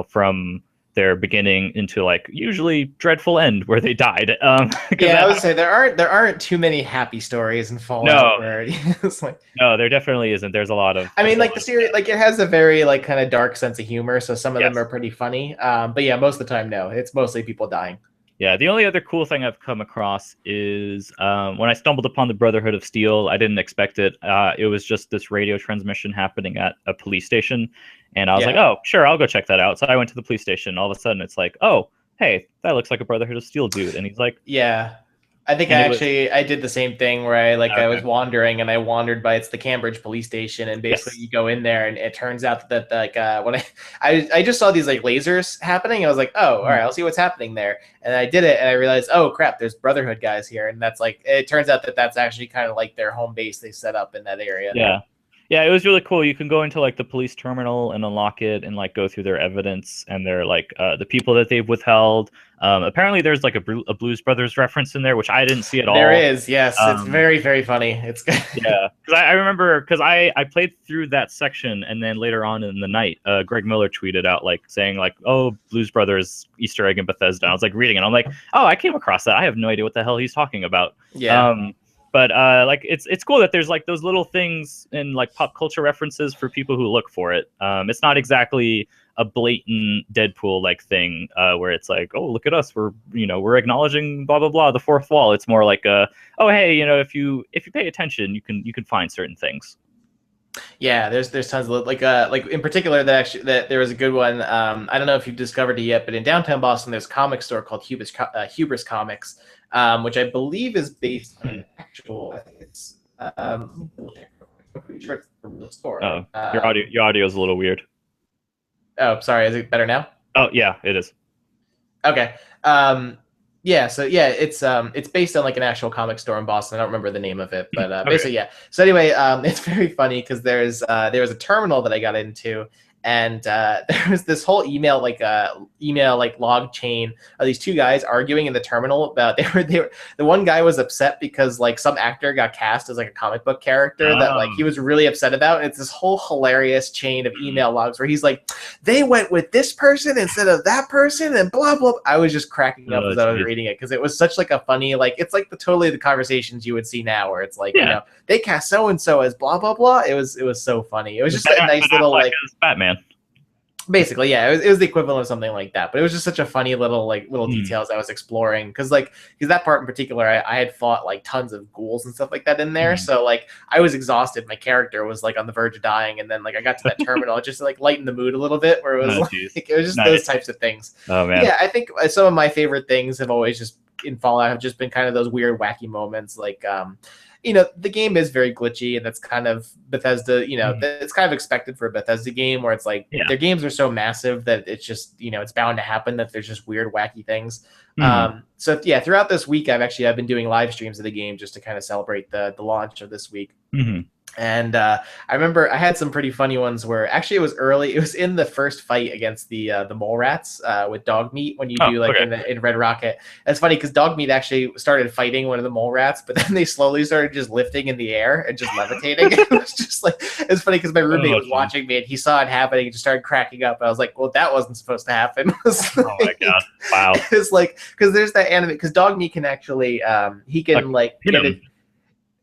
from their beginning into like usually dreadful end where they died. I would say there aren't too many happy stories in Fallout. No, it's like, no, there definitely isn't. There's a lot of. I mean, like the series, like it has a very like kind of dark sense of humor, so some of them are pretty funny. But yeah, most of the time, no, it's mostly people dying. Yeah, the only other cool thing I've come across is when I stumbled upon the Brotherhood of Steel. I didn't expect it. It was just this radio transmission happening at a police station. And I was like, oh, sure, I'll go check that out. So I went to the police station. All of a sudden, it's like, oh, hey, that looks like a Brotherhood of Steel dude. And he's like, yeah. I think I did the same thing where I was wandering, and I wandered by the Cambridge police station, and basically you go in there, and it turns out that like when I just saw these like lasers happening, I was like, oh, all right, I'll see what's happening there, and I did it, and I realized, oh crap, there's Brotherhood guys here, and that's like, it turns out that that's actually kind of like their home base they set up in that area. Yeah, it was really cool. You can go into like the police terminal and unlock it and like go through their evidence and their like the people that they've withheld. Apparently there's like a Blues Brothers reference in there, which I didn't see at all. There is, yes. It's very, very funny. It's good. Yeah, because I remember, because I played through that section, and then later on in the night, Greg Miller tweeted out like saying like, oh, Blues Brothers Easter egg in Bethesda. I was like reading it. I'm like, oh, I came across that. I have no idea what the hell he's talking about. Yeah. But like it's cool that there's like those little things in like pop culture references for people who look for it. It's not exactly a blatant Deadpool like thing where it's like, oh, look at us, we're acknowledging blah blah blah, the fourth wall. It's more like oh, hey, if you pay attention, you can find certain things. Yeah, there's tons of like in particular that there was a good one. I don't know if you've discovered it yet, but in downtown Boston, there's a comic store called Hubris Comics, which I believe is based on an actual. I think it's I'm pretty sure it's a real store. Oh, your audio is a little weird. Oh, sorry. Is it better now? Oh yeah, it is. Okay. Yeah, so yeah, it's based on like an actual comic store in Boston. I don't remember the name of it, but Okay. basically, yeah. So anyway, it's very funny because there was a terminal that I got into, and there was this whole email like log chain of these two guys arguing in the terminal about they were the one guy was upset because like some actor got cast as like a comic book character that like he was really upset about. And it's this whole hilarious chain of email logs where he's like, they went with this person instead of that person and blah blah. I was just cracking up as I was reading it because it was such like a funny like it's like the conversations you would see now where it's like you know they cast so and so as blah blah blah. It was so funny. It was just a nice little like Batman. Basically, yeah, it was the equivalent of something like that. But it was just such a funny little details I was exploring because that part in particular, I had fought like tons of ghouls and stuff like that in there. So like I was exhausted. My character was like on the verge of dying, and then like I got to that terminal, just to, like lighten the mood a little bit, where it was it was just those types of things. Oh man, yeah, I think some of my favorite things have always just in Fallout have just been kind of those weird, wacky moments, like you know, the game is very glitchy, and that's kind of Bethesda, you know, it's kind of expected for a Bethesda game where it's like their games are so massive that it's just, you know, it's bound to happen that there's just weird, wacky things. So yeah, throughout this week, I've been doing live streams of the game just to kind of celebrate the launch of this week. And I remember I had some pretty funny ones where actually it was early. It was in the first fight against the mole rats with Dogmeat when you do like in Red Rocket. It's funny because Dogmeat actually started fighting one of the mole rats, but then they slowly started just lifting in the air and just levitating. It was just like it's funny because my roommate was watching me and he saw it happening and just started cracking up. I was like, well, that wasn't supposed to happen. Oh my god! Wow. It's like because there's that anime because Dogmeat can actually he can like get it.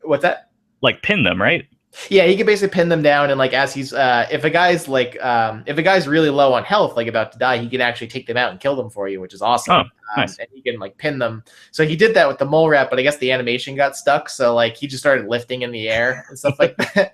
What's that? Like pin them, right? Yeah, he can basically pin them down, and like as he's if a guy's really low on health, like about to die, he can actually take them out and kill them for you, which is awesome. Nice. And he can like pin them. So he did that with the mole rat, but I guess the animation got stuck, so like he just started lifting in the air and stuff like that.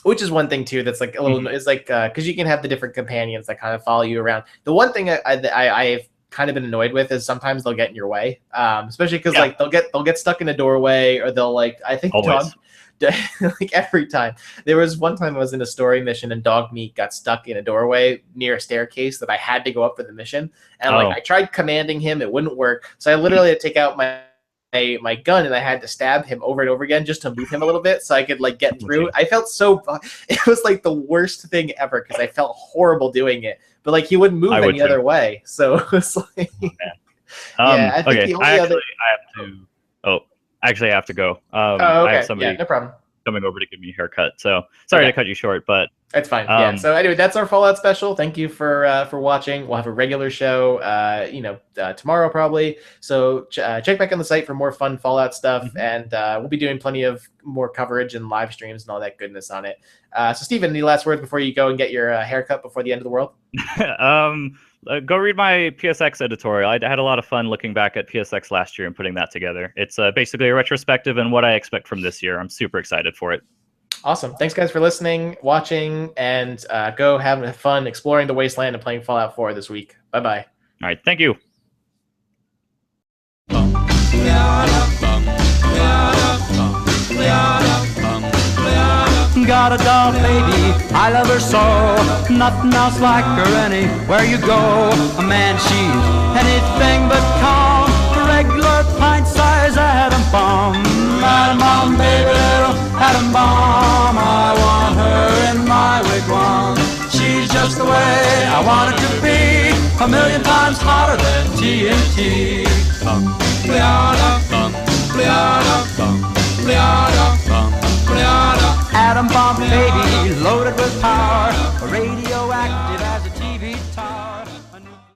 Which is one thing too that's like a little is like because you can have the different companions that kind of follow you around. The one thing I've kind of been annoyed with is sometimes they'll get in your way, especially because like they'll get stuck in a doorway or they'll like I think like every time. There was one time I was in a story mission and Dogmeat got stuck in a doorway near a staircase that I had to go up for the mission, and like I tried commanding him, it wouldn't work, so I literally had to take out my gun and I had to stab him over and over again just to move him a little bit so I could like get through. I felt it was like the worst thing ever because I felt horrible doing it, but like he wouldn't move any other way, so it was like yeah, I think the only other Actually, I have to go. Okay. I have somebody no problem. coming over to give me a haircut. So sorry to cut you short, but it's fine. Yeah. So anyway, that's our Fallout special. Thank you for watching. We'll have a regular show, tomorrow probably. So check back on the site for more fun Fallout stuff, and we'll be doing plenty of more coverage and live streams and all that goodness on it. So Steven, any last words before you go and get your haircut before the end of the world? Go read my PSX editorial. I had a lot of fun looking back at PSX last year and putting that together. It's basically a retrospective and what I expect from this year. I'm super excited for it. Awesome. Thanks, guys, for listening, watching, and go have fun exploring the Wasteland and playing Fallout 4 this week. Bye-bye. All right. Thank you. Got a doll baby, I love her so. Nothing else like her anywhere you go. A man, she's anything but calm. A regular pint-sized atom bomb. Atom bomb, baby, little atom bomb. I want her in my wigwam. She's just the way I want her to be. A million times hotter than TNT. Atom bomb baby, loaded with power,